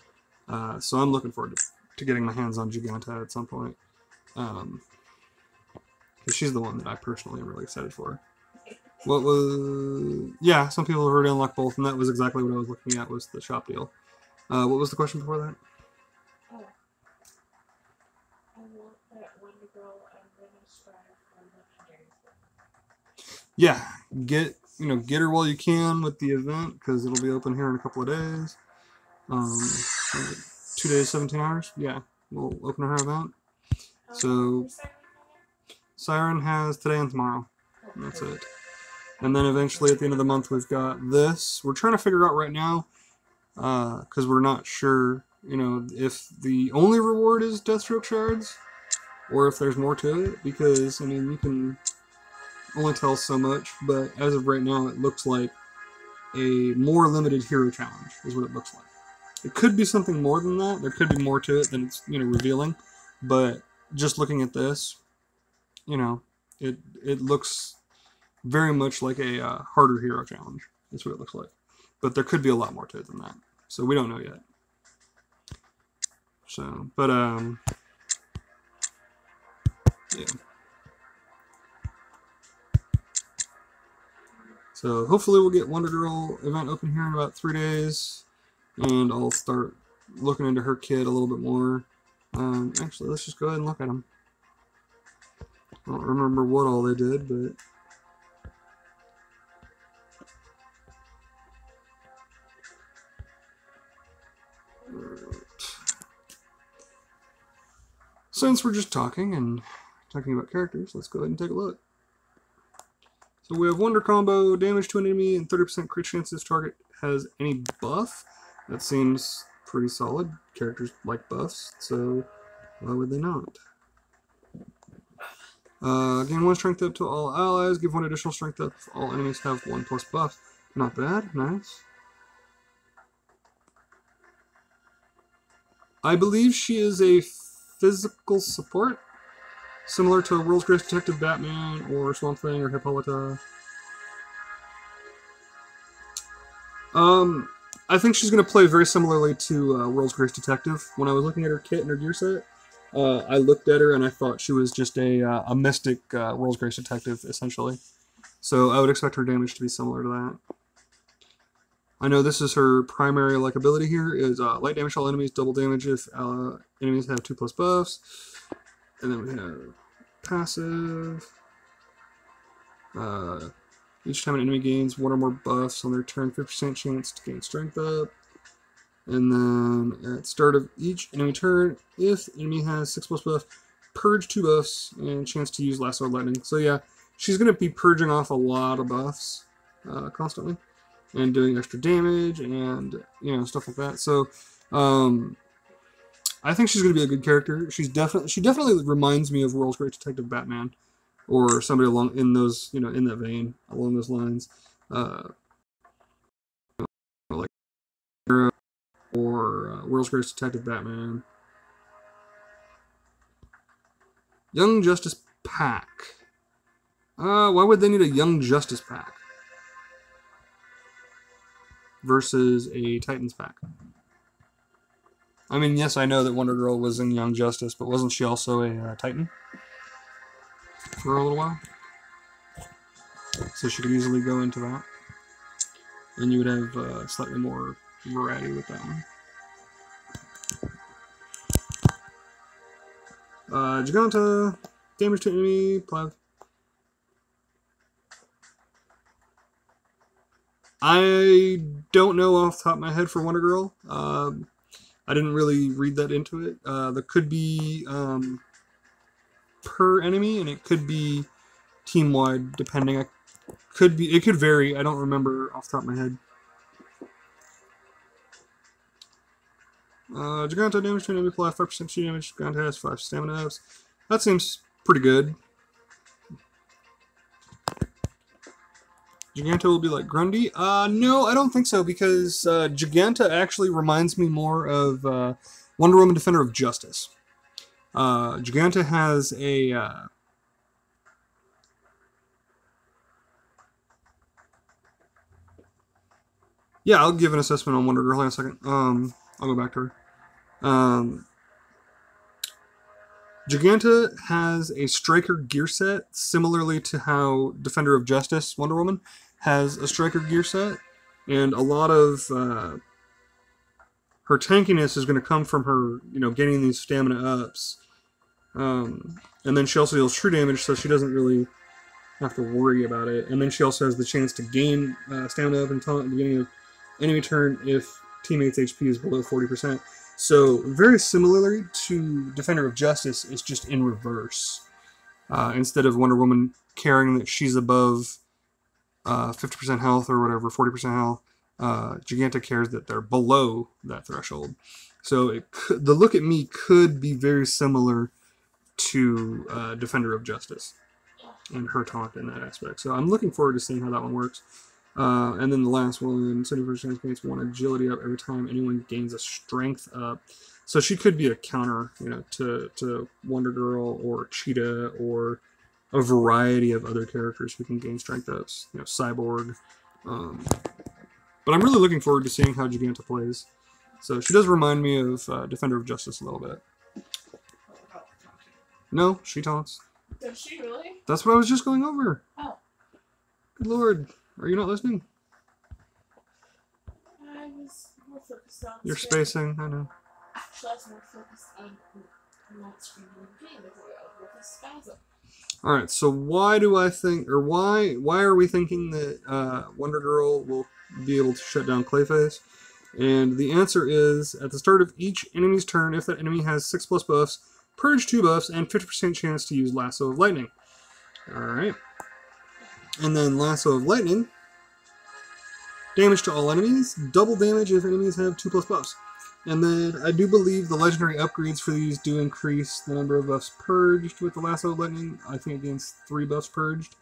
So I'm looking forward to getting my hands on Giganta at some point. Because she's the one that I personally am really excited for. What was... Yeah, some people have already unlocked both, and that was exactly what I was looking at, was the shop deal. What was the question before that? Oh. I want that Wonder Girl. I'm going to strive for legendaries. Yeah, get her while you can with the event, because it'll be open here in a couple of days. 2 days, 17 hours. Yeah, we'll open her event. So Siren has today and tomorrow. And that's it. And then eventually at the end of the month we've got this. We're trying to figure out right now, because we're not sure, you know, if the only reward is Deathstroke shards, or if there's more to it. Because I mean, you can only tell so much, but as of right now, it looks like a more limited hero challenge is what it looks like. It could be something more than that. There could be more to it than it's, you know, revealing. But just looking at this, you know, it looks very much like a harder hero challenge. That's what it looks like. But there could be a lot more to it than that. So we don't know yet. So, but, yeah. So hopefully we'll get Wonder Girl event open here in about 3 days. And I'll start looking into her kit a little bit more. Actually, let's just go ahead and look at them. I don't remember what all they did, but... Since we're just talking about characters, let's go ahead and take a look. So we have Wonder Combo, damage to an enemy, and 30% crit chance this target has any buff. That seems pretty solid. Characters like buffs, so why would they not? Gain 1 strength up to all allies, give 1 additional strength up if all enemies have 1+ buff. Not bad, nice. I believe she is a physical support, similar to World's Greatest Detective Batman or Swamp Thing or Hippolyta. I think she's going to play very similarly to World's Greatest Detective. When I was looking at her kit and her gear set, I looked at her and I thought she was just a mystic World's Greatest Detective, essentially. So I would expect her damage to be similar to that. I know this is her primary ability here, is light damage to all enemies, double damage if enemies have 2+ buffs. And then we have passive. Each time an enemy gains 1 or more buffs on their turn, 50% chance to gain strength up. And then at start of each enemy turn, if enemy has 6+ buff, purge 2 buffs and chance to use Lasso of Lightning. So yeah, she's going to be purging off a lot of buffs constantly. And doing extra damage and, you know, stuff like that. So, I think she's going to be a good character. She definitely reminds me of World's Great Detective Batman, or somebody along in those, you know, in that vein, along those lines, like or World's Greatest Detective Batman. Young Justice Pack. Why would they need a Young Justice Pack versus a Titans pack? I mean, yes, I know that Wonder Girl was in Young Justice, but wasn't she also a Titan for a little while? So she could easily go into that, and you would have slightly more variety with that one. Giganta, damage to enemy, Plev. I don't know off the top of my head for Wonder Girl. I didn't really read that into it. There could be per enemy, and it could be team-wide, depending. It could vary. I don't remember off the top of my head. Giganta, damage to enemy, apply 5% damage. Giganta has 5 stamina ups. That seems pretty good. Giganta will be like Grundy? No, I don't think so, because Giganta actually reminds me more of Wonder Woman Defender of Justice. Giganta has a... yeah, I'll give an assessment on Wonder Girl in a second. I'll go back to her. Giganta has a striker gear set, similarly to how Defender of Justice, Wonder Woman, has a striker gear set, and a lot of her tankiness is going to come from her, you know, getting these stamina ups, and then she also deals true damage, so she doesn't really have to worry about it. And then she also has the chance to gain stamina up and taunt at the beginning of enemy turn if teammates' HP is below 40%. So, very similarly to Defender of Justice, it's just in reverse. Instead of Wonder Woman caring that she's above 50% health or whatever, 40% health, Giganta cares that they're below that threshold. So, the look at me could be very similar to Defender of Justice and her taunt in that aspect. So, I'm looking forward to seeing how that one works. And then the last one, 70% gains 1 agility up every time anyone gains a strength up. So she could be a counter, you know, to Wonder Girl or Cheetah or a variety of other characters who can gain strength ups. You know, Cyborg. But I'm really looking forward to seeing how Giganta plays. So she does remind me of Defender of Justice a little bit. No, she taunts. Does she really? That's what I was just going over. Oh. Good lord. Are you not listening? I was more focused on You're spacing, I know. Actually, I was more focused on not screaming in the game before I was with a spasm. Alright, so why do I think, or why are we thinking that Wonder Girl will be able to shut down Clayface? And the answer is, at the start of each enemy's turn, if that enemy has 6+ buffs, purge 2 buffs, and 50% chance to use Lasso of Lightning. Alright. And then Lasso of Lightning. Damage to all enemies. Double damage if enemies have 2+ buffs. And then I do believe the legendary upgrades for these do increase the number of buffs purged with the Lasso of Lightning. I think it gains 3 buffs purged.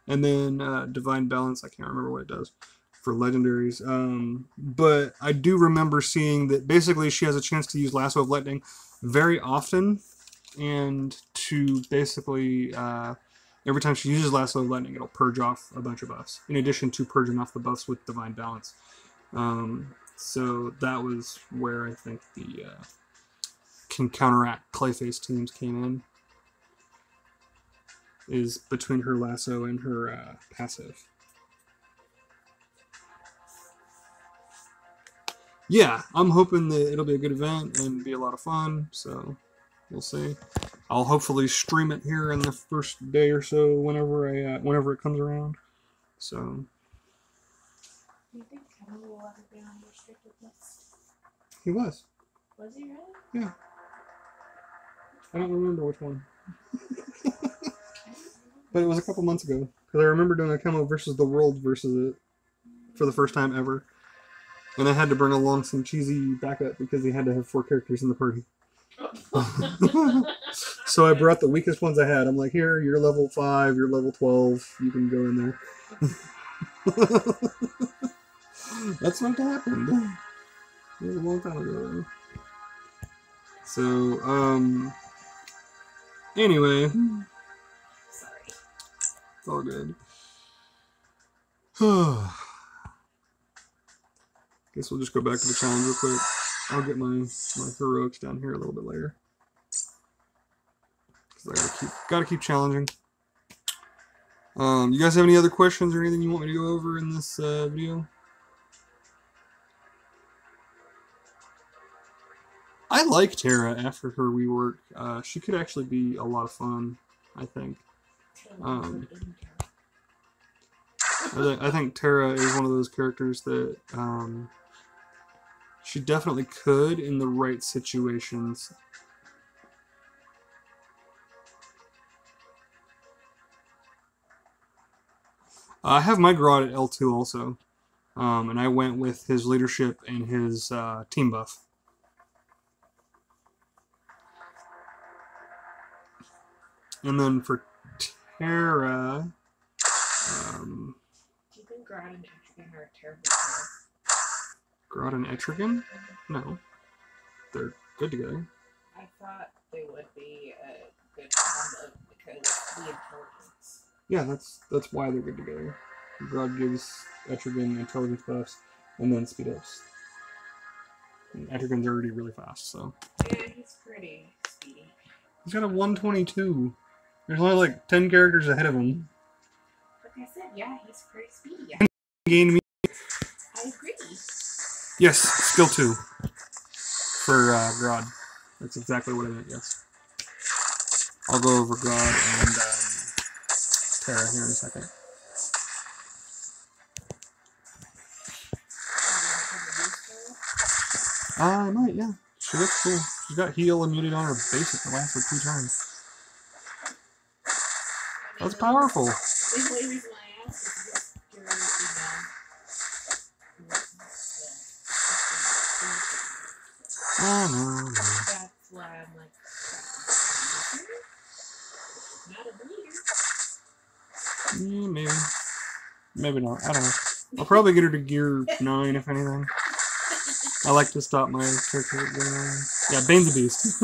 And then Divine Balance, I can't remember what it does for legendaries. But I do remember seeing that basically she has a chance to use Lasso of Lightning very often. And to basically, every time she uses Lasso of Lightning, it'll purge off a bunch of buffs. In addition to purging off the buffs with Divine Balance. So that was where I think the can counteract Clayface teams came in. Is between her Lasso and her passive. Yeah, I'm hoping that it'll be a good event and be a lot of fun, so we'll see. I'll hopefully stream it here in the first day or so whenever it comes around. So. Do you think Kevin will ever be on the restricted list? He was. Was he really? Yeah. I don't remember which one. But it was a couple months ago. Because I remember doing a Camo versus the World versus it for the first time ever. And I had to bring along some cheesy backup because he had to have 4 characters in the party. So I brought the weakest ones I had. I'm like, here, you're level 5, you're level 12, you can go in there. That's what happened. It was a long time ago. So, anyway. Sorry. It's all good. Guess we'll just go back to the challenge real quick. I'll get my heroics down here a little bit later. Because I gotta keep challenging. You guys have any other questions or anything you want me to go over in this video? I like Tara after her rework. She could actually be a lot of fun, I think. I think Tara is one of those characters that she definitely could in the right situations. I have my Grodd at L2 also, and I went with his leadership and his team buff. And then for Tara, do you think Grodd and Etrigan are a terrible pair? Grodd and Etrigan? No. They're good together. I thought they would be a good combo because of the intelligence. Yeah, that's why they're good together. Grodd gives Etrigan intelligence buffs and then speed ups. And Etrigan's already really fast, so. Yeah, he's pretty speedy. He's got a 122. There's only like 10 characters ahead of him. Like I said, yeah, he's pretty speedy. Gain me. I agree. Yes, skill 2 for Grodd. That's exactly what I meant, yes. I'll go over Grodd and Tara here in a second. I might, yeah. She looks cool. She's got heal and muted on her basic that lasts for 2 turns. That's powerful. The only reason I asked is because No. that's why I'm like, not a bleeder. Maybe. Maybe not. I don't know. I'll probably get her to gear 9 if anything. I like to stop my character going on. Yeah, Bane's a beast.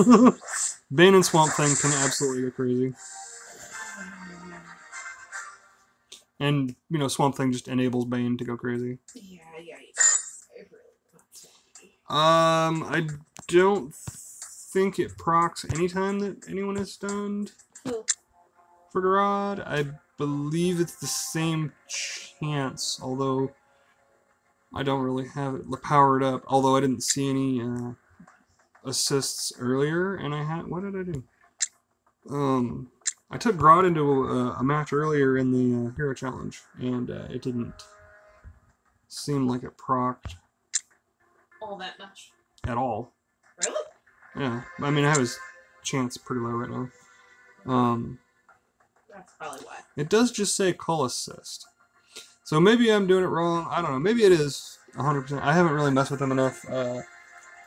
Bane and Swamp Thing can absolutely go crazy. And, you know, Swamp Thing just enables Bane to go crazy. Yeah. I don't think it procs anytime that anyone is stunned. Cool. For Garrod, I believe it's the same chance, although I don't really have it powered up. Although I didn't see any assists earlier, and I had, what did I do? I took Grodd into a match earlier in the Hero Challenge, and it didn't seem like it procced all that much at all. Really? Yeah, I mean I have his chance pretty low right now. That's probably why. It does just say call assist, so maybe I'm doing it wrong. I don't know. Maybe it is 100%. I haven't really messed with him enough.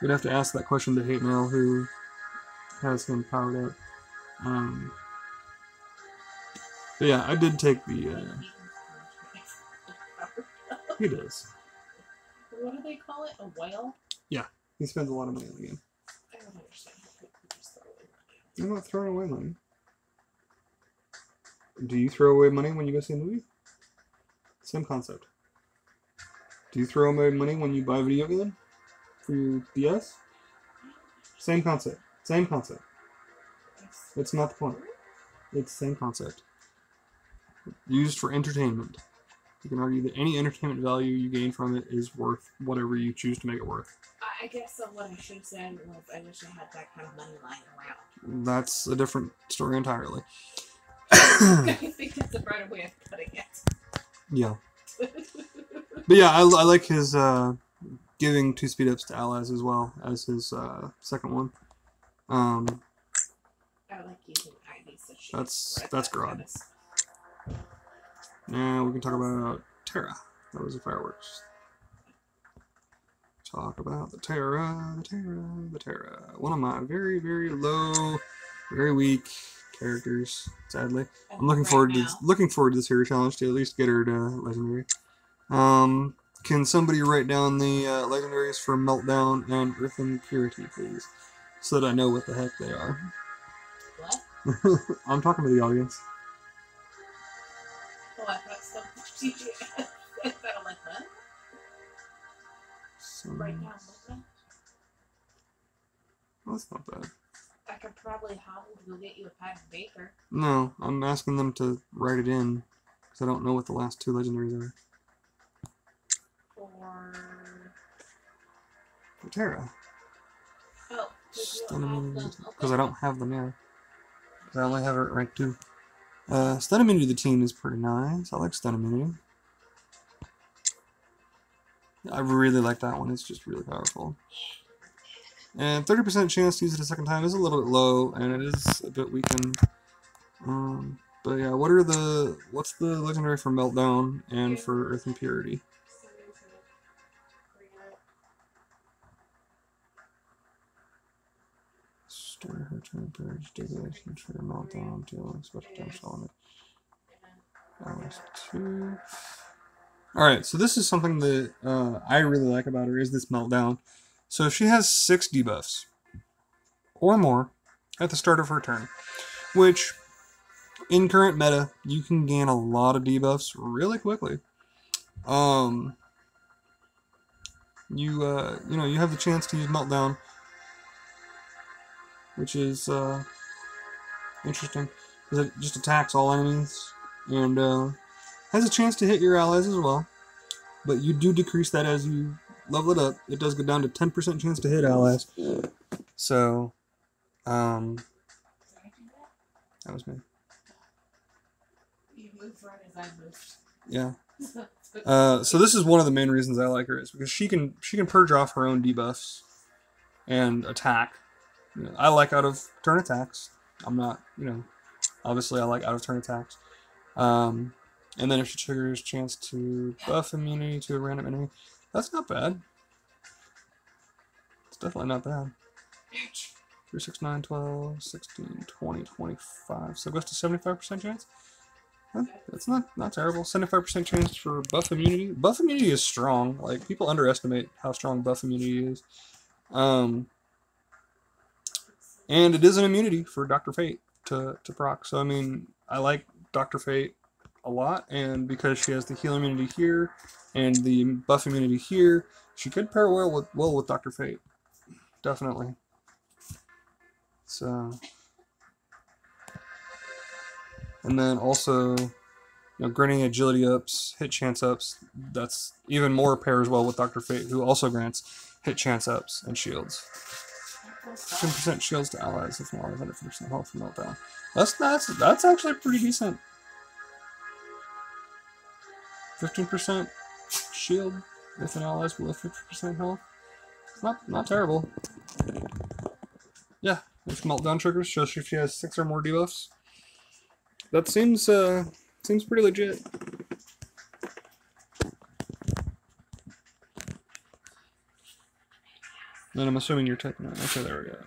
We'd have to ask that question to Hate Mail, who has him powered up. But yeah, I did take the. He does. What do they call it? A whale? Yeah, he spends a lot of money on the game. I don't understand how people just throw away money. I'm not throwing away money. Do you throw away money when you go see a movie? Same concept. Do you throw away money when you buy a video game for your DS? Same concept. Same concept. It's not the point. It's the same concept. Used for entertainment. You can argue that any entertainment value you gain from it is worth whatever you choose to make it worth. I guess what I should have said was I wish I had that kind of money lying around. That's a different story entirely. I think that's a better way of putting it. Yeah. But yeah, I like his giving 2 speed ups to allies as well as his second one. I like using Ivy, so that's Grodd. Now we can talk about Terra. That was the fireworks. Talk about the Terra. One of my very, very low, very weak characters. Sadly, I'm looking forward to this Hero Challenge to at least get her to legendary. Can somebody write down the legendaries for Meltdown and Earth Impurity, please, so that I know what the heck they are? What? I'm talking to the audience. Oh, I thought so. I thought like that. Right now, well, that's not bad. I could probably hobble to go get you a pad of Baker. No, I'm asking them to write it in, because I don't know what the last 2 legendaries are. For Terra. Oh, because I don't have them yet. Because I only have her at rank 2. Stun immunity to the team is pretty nice. I like stun immunity. I really like that one. It's just really powerful. And 30% chance to use it a second time is a little bit low, and it is a bit weakened. But yeah, what's the legendary for Meltdown and for Earth Impurity? Stir her to purge degradation, trigger Meltdown, dealing special damage on it. 2. Alright, so this is something that I really like about her, is this Meltdown. So she has 6 debuffs, or more, at the start of her turn, which, in current meta, you can gain a lot of debuffs really quickly. You have the chance to use Meltdown, which is interesting, because it just attacks all enemies, and has a chance to hit your allies as well, but you do decrease that as you level it up. It does go down to 10% chance to hit allies. So, that was me. You moved right as I moved. Yeah. So this is one of the main reasons I like her, is because she can purge off her own debuffs and attack. You know, I like out of turn attacks. I'm not, obviously I like out of turn attacks. And then if she triggers chance to buff immunity to a random enemy, that's not bad. It's definitely not bad. 3, 6, 9, 12, 16, 20, 25. So it goes to 75% chance. That's not terrible. 75% chance for buff immunity. Buff immunity is strong. Like, people underestimate how strong buff immunity is. And it is an immunity for Dr. Fate to proc. So I mean, I like Dr. Fate a lot, and because she has the heal immunity here and the buff immunity here, she could pair well with Dr. Fate. Definitely. So, and then also, you know, granting agility ups, hit chance ups, that's even more pairs well with Dr. Fate, who also grants hit chance ups and shields. 10% shields to allies if an ally has under 50% health from meltdown. That's actually pretty decent. 15% shield if an ally is below 50% health. It's not terrible. Yeah, if meltdown triggers, shows if she has 6 or more debuffs. That seems pretty legit. Then I'm assuming you're taking that. Okay, there we go.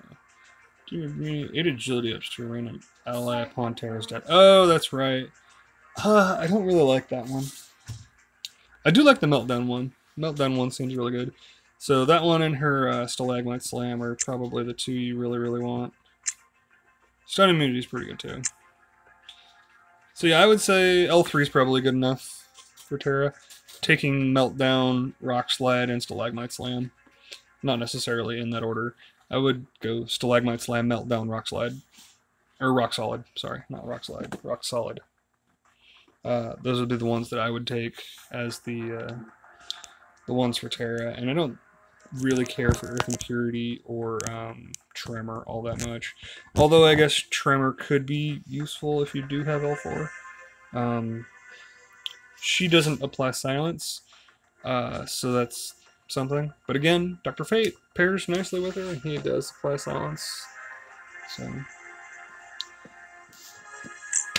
Do you agree? 8 agility ups to arraign an ally upon Terra's death. Oh, that's right. I don't really like that one. I do like the meltdown one. Meltdown one seems really good. So that one and her Stalagmite Slam are probably the two you really want. Stun immunity is pretty good too. So yeah, I would say L3 is probably good enough for Terra. Taking Meltdown, Rock Slide, and Stalagmite Slam. Not necessarily in that order. I would go Stalagmite Slam, Meltdown, Rock Slide. Or Rock Solid. Sorry, not Rock Slide. Rock Solid. Those would be the ones that I would take as the ones for Terra. And I don't really care for Earth Impurity or Tremor all that much. Although I guess Tremor could be useful if you do have L4. She doesn't apply Silence, so that's something. But again, Dr. Fate pairs nicely with her, and he does apply Silence. So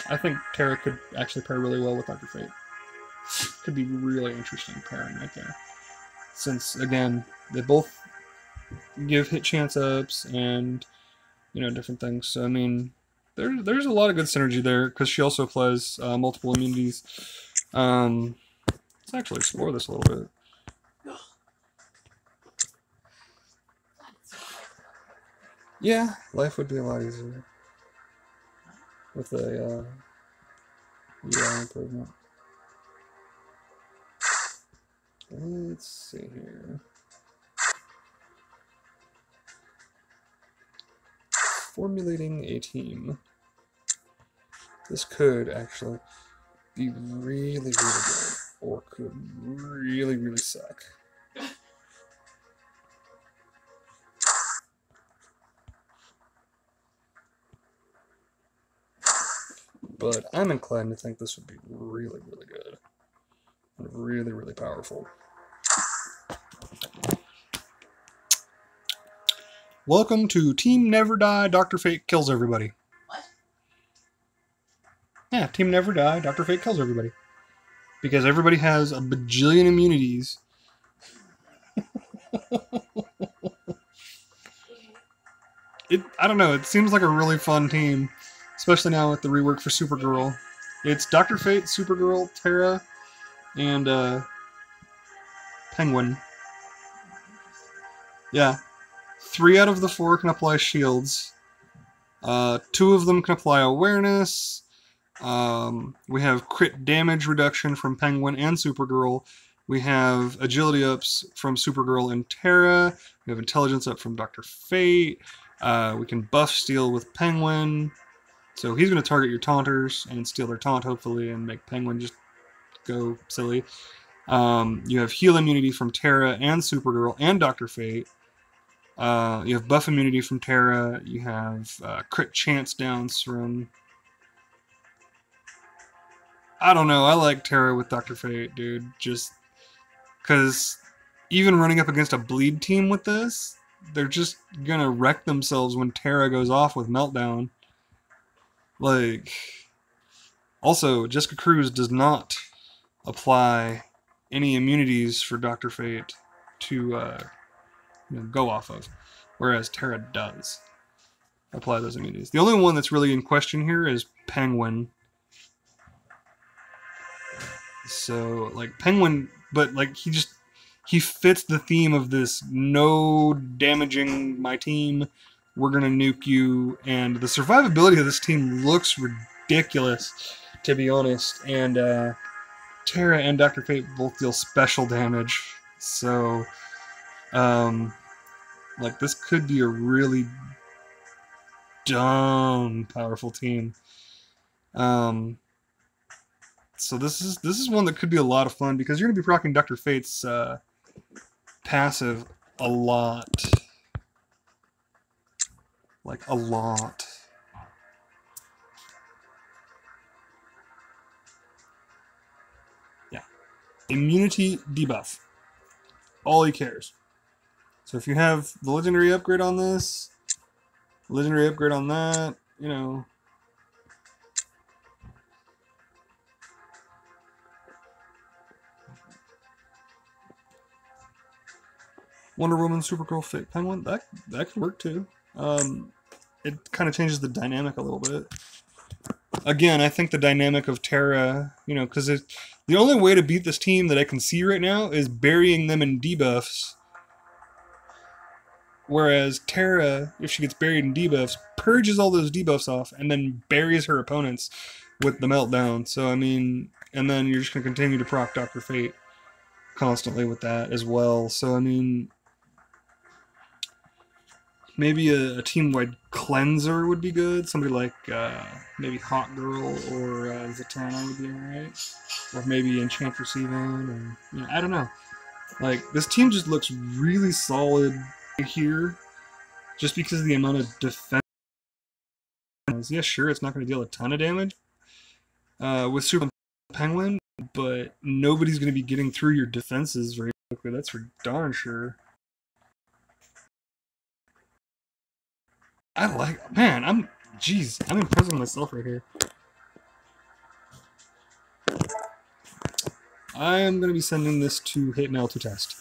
I think Terra could actually pair really well with Dr. Fate. Could be really interesting pairing right there. Since, again, they both give hit chance ups and, you know, different things. So, I mean, there's a lot of good synergy there, because she also applies multiple immunities. Let's actually explore this a little bit. Yeah, life would be a lot easier with a UI improvement. Let's see here. Formulating a team. This could actually be really good, or could really suck. But I'm inclined to think this would be really good. And really powerful. Welcome to Team Never Die, Dr. Fate kills everybody. What? Yeah, Team Never Die, Dr. Fate kills everybody. Because everybody has a bajillion immunities. I don't know, it seems like a really fun team. Especially now with the rework for Supergirl. It's Dr. Fate, Supergirl, Terra, and Penguin. Yeah. 3 out of the 4 can apply shields. 2 of them can apply awareness. We have crit damage reduction from Penguin and Supergirl. We have agility ups from Supergirl and Terra. We have intelligence up from Dr. Fate. We can buff steal with Penguin. So he's going to target your taunters and steal their taunt, hopefully, and make Penguin just go silly. You have heal immunity from Terra and Supergirl and Dr. Fate. You have buff immunity from Terra. You have crit chance downs from... I don't know, I like Terra with Dr. Fate, dude. Just because even running up against a bleed team with this, they're just going to wreck themselves when Terra goes off with Meltdown. Like, also, Jessica Cruz does not apply any immunities for Dr. Fate to go off of, whereas Terra does apply those immunities. The only one that's really in question here is Penguin. So, like, Penguin, but, like, he fits the theme of this no damaging my team, we're gonna nuke you, and the survivability of this team looks ridiculous, to be honest, and, Terra and Dr. Fate both deal special damage, so, like, this could be a really dumb powerful team. So this is one that could be a lot of fun because you're gonna be rocking Dr. Fate's passive a lot, like a lot. Yeah, immunity debuff. All he cares. So if you have the legendary upgrade on this, legendary upgrade on that, you know. Wonder Woman, Supergirl, Fate, Penguin, that could work too. It kind of changes the dynamic a little bit. Again, I think the dynamic of Terra, you know, because the only way to beat this team that I can see right now is burying them in debuffs. Whereas Terra, if she gets buried in debuffs, purges all those debuffs off and then buries her opponents with the meltdown. So, I mean, and then you're just going to continue to proc Dr. Fate constantly with that as well. So, I mean, maybe a team-wide cleanser would be good. Somebody like maybe Hot Girl or Zatanna would be alright. Or maybe Enchantress even. Or, you know, I don't know. Like, this team just looks really solid here. Just because of the amount of defense. Yeah, sure, it's not going to deal a ton of damage with Super Penguin, but nobody's going to be getting through your defenses very quickly. That's for darn sure. I like, man, I'm impressed with myself right here. I am going to be sending this to Hate Mail to test.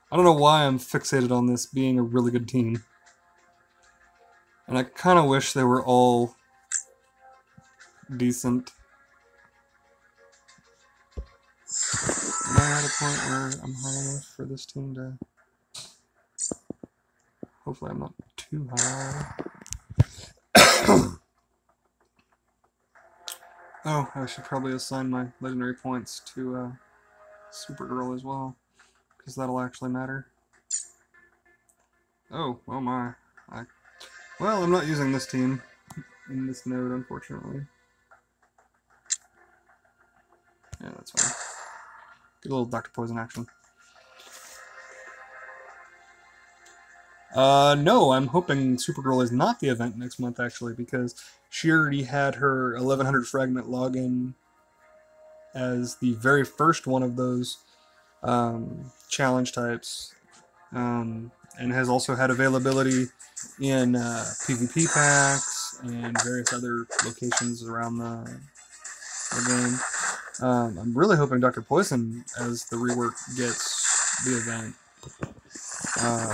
I don't know why I'm fixated on this being a really good team. And I kind of wish they were all decent. Am I at a point where I'm high enough for this team to... Hopefully I'm not too high. Oh, I should probably assign my legendary points to Supergirl as well, because that'll actually matter. Oh my. Well, I'm not using this team in this node, unfortunately. Yeah, that's fine. Get a little Dr. Poison action. No, I'm hoping Supergirl is not the event next month, actually, because she already had her 1100 fragment login as the very first one of those challenge types, and has also had availability in PvP packs and various other locations around the game. I'm really hoping Dr. Poison, as the rework, gets the event,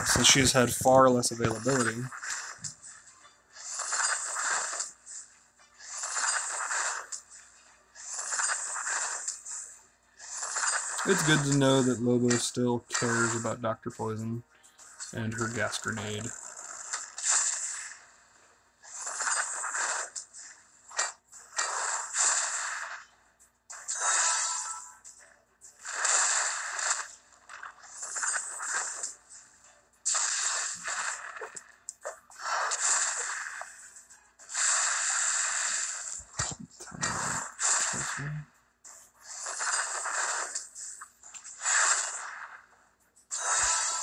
since she has had far less availability. It's good to know that Lobo still cares about Dr. Poison and her gas grenade.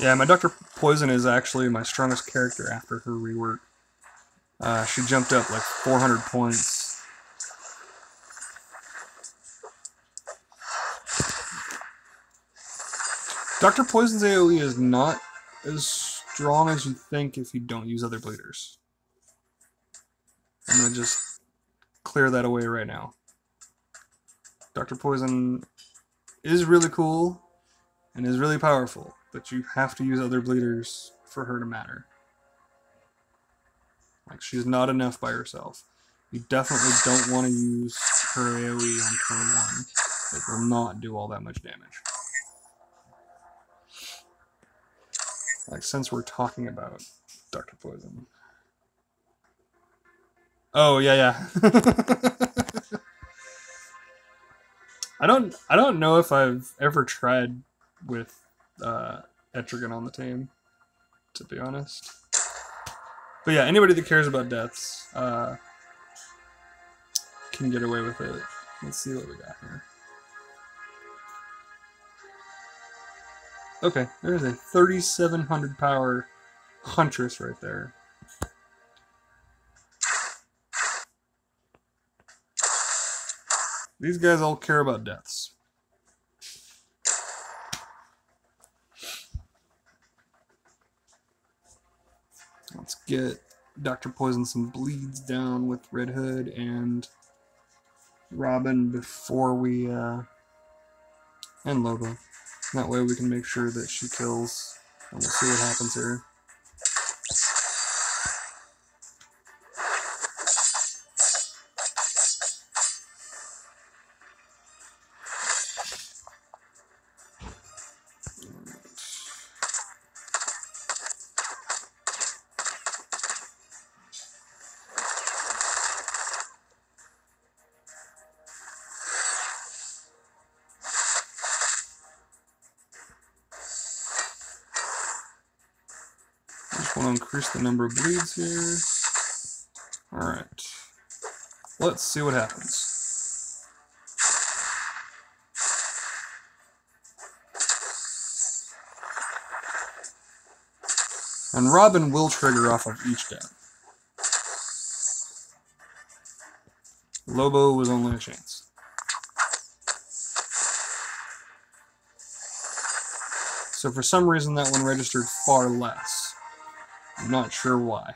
Yeah, my Dr. Poison is actually my strongest character after her rework. She jumped up like 400 points. Dr. Poison's AoE is not as strong as you think if you don't use other bleeders. I'm going to just clear that away right now. Dr. Poison is really cool and is really powerful, but you have to use other bleeders for her to matter. Like, she's not enough by herself. You definitely don't want to use her AoE on turn 1. It will not do all that much damage. Like, since we're talking about Dr. Poison. Oh, yeah. I don't know if I've ever tried with Etrigan on the team, to be honest. But yeah, anybody that cares about deaths can get away with it. Let's see what we got here. Okay, there's a 3,700 power Huntress right there. These guys all care about deaths. Let's get Dr. Poison some bleeds down with Red Hood and Robin before we and Lobo. That way we can make sure that she kills, and we'll see what happens here. Just want to increase the number of bleeds here. Alright. Let's see what happens. And Robin will trigger off of each death. Lobo was only a chance. So for some reason that one registered far less. I'm not sure why.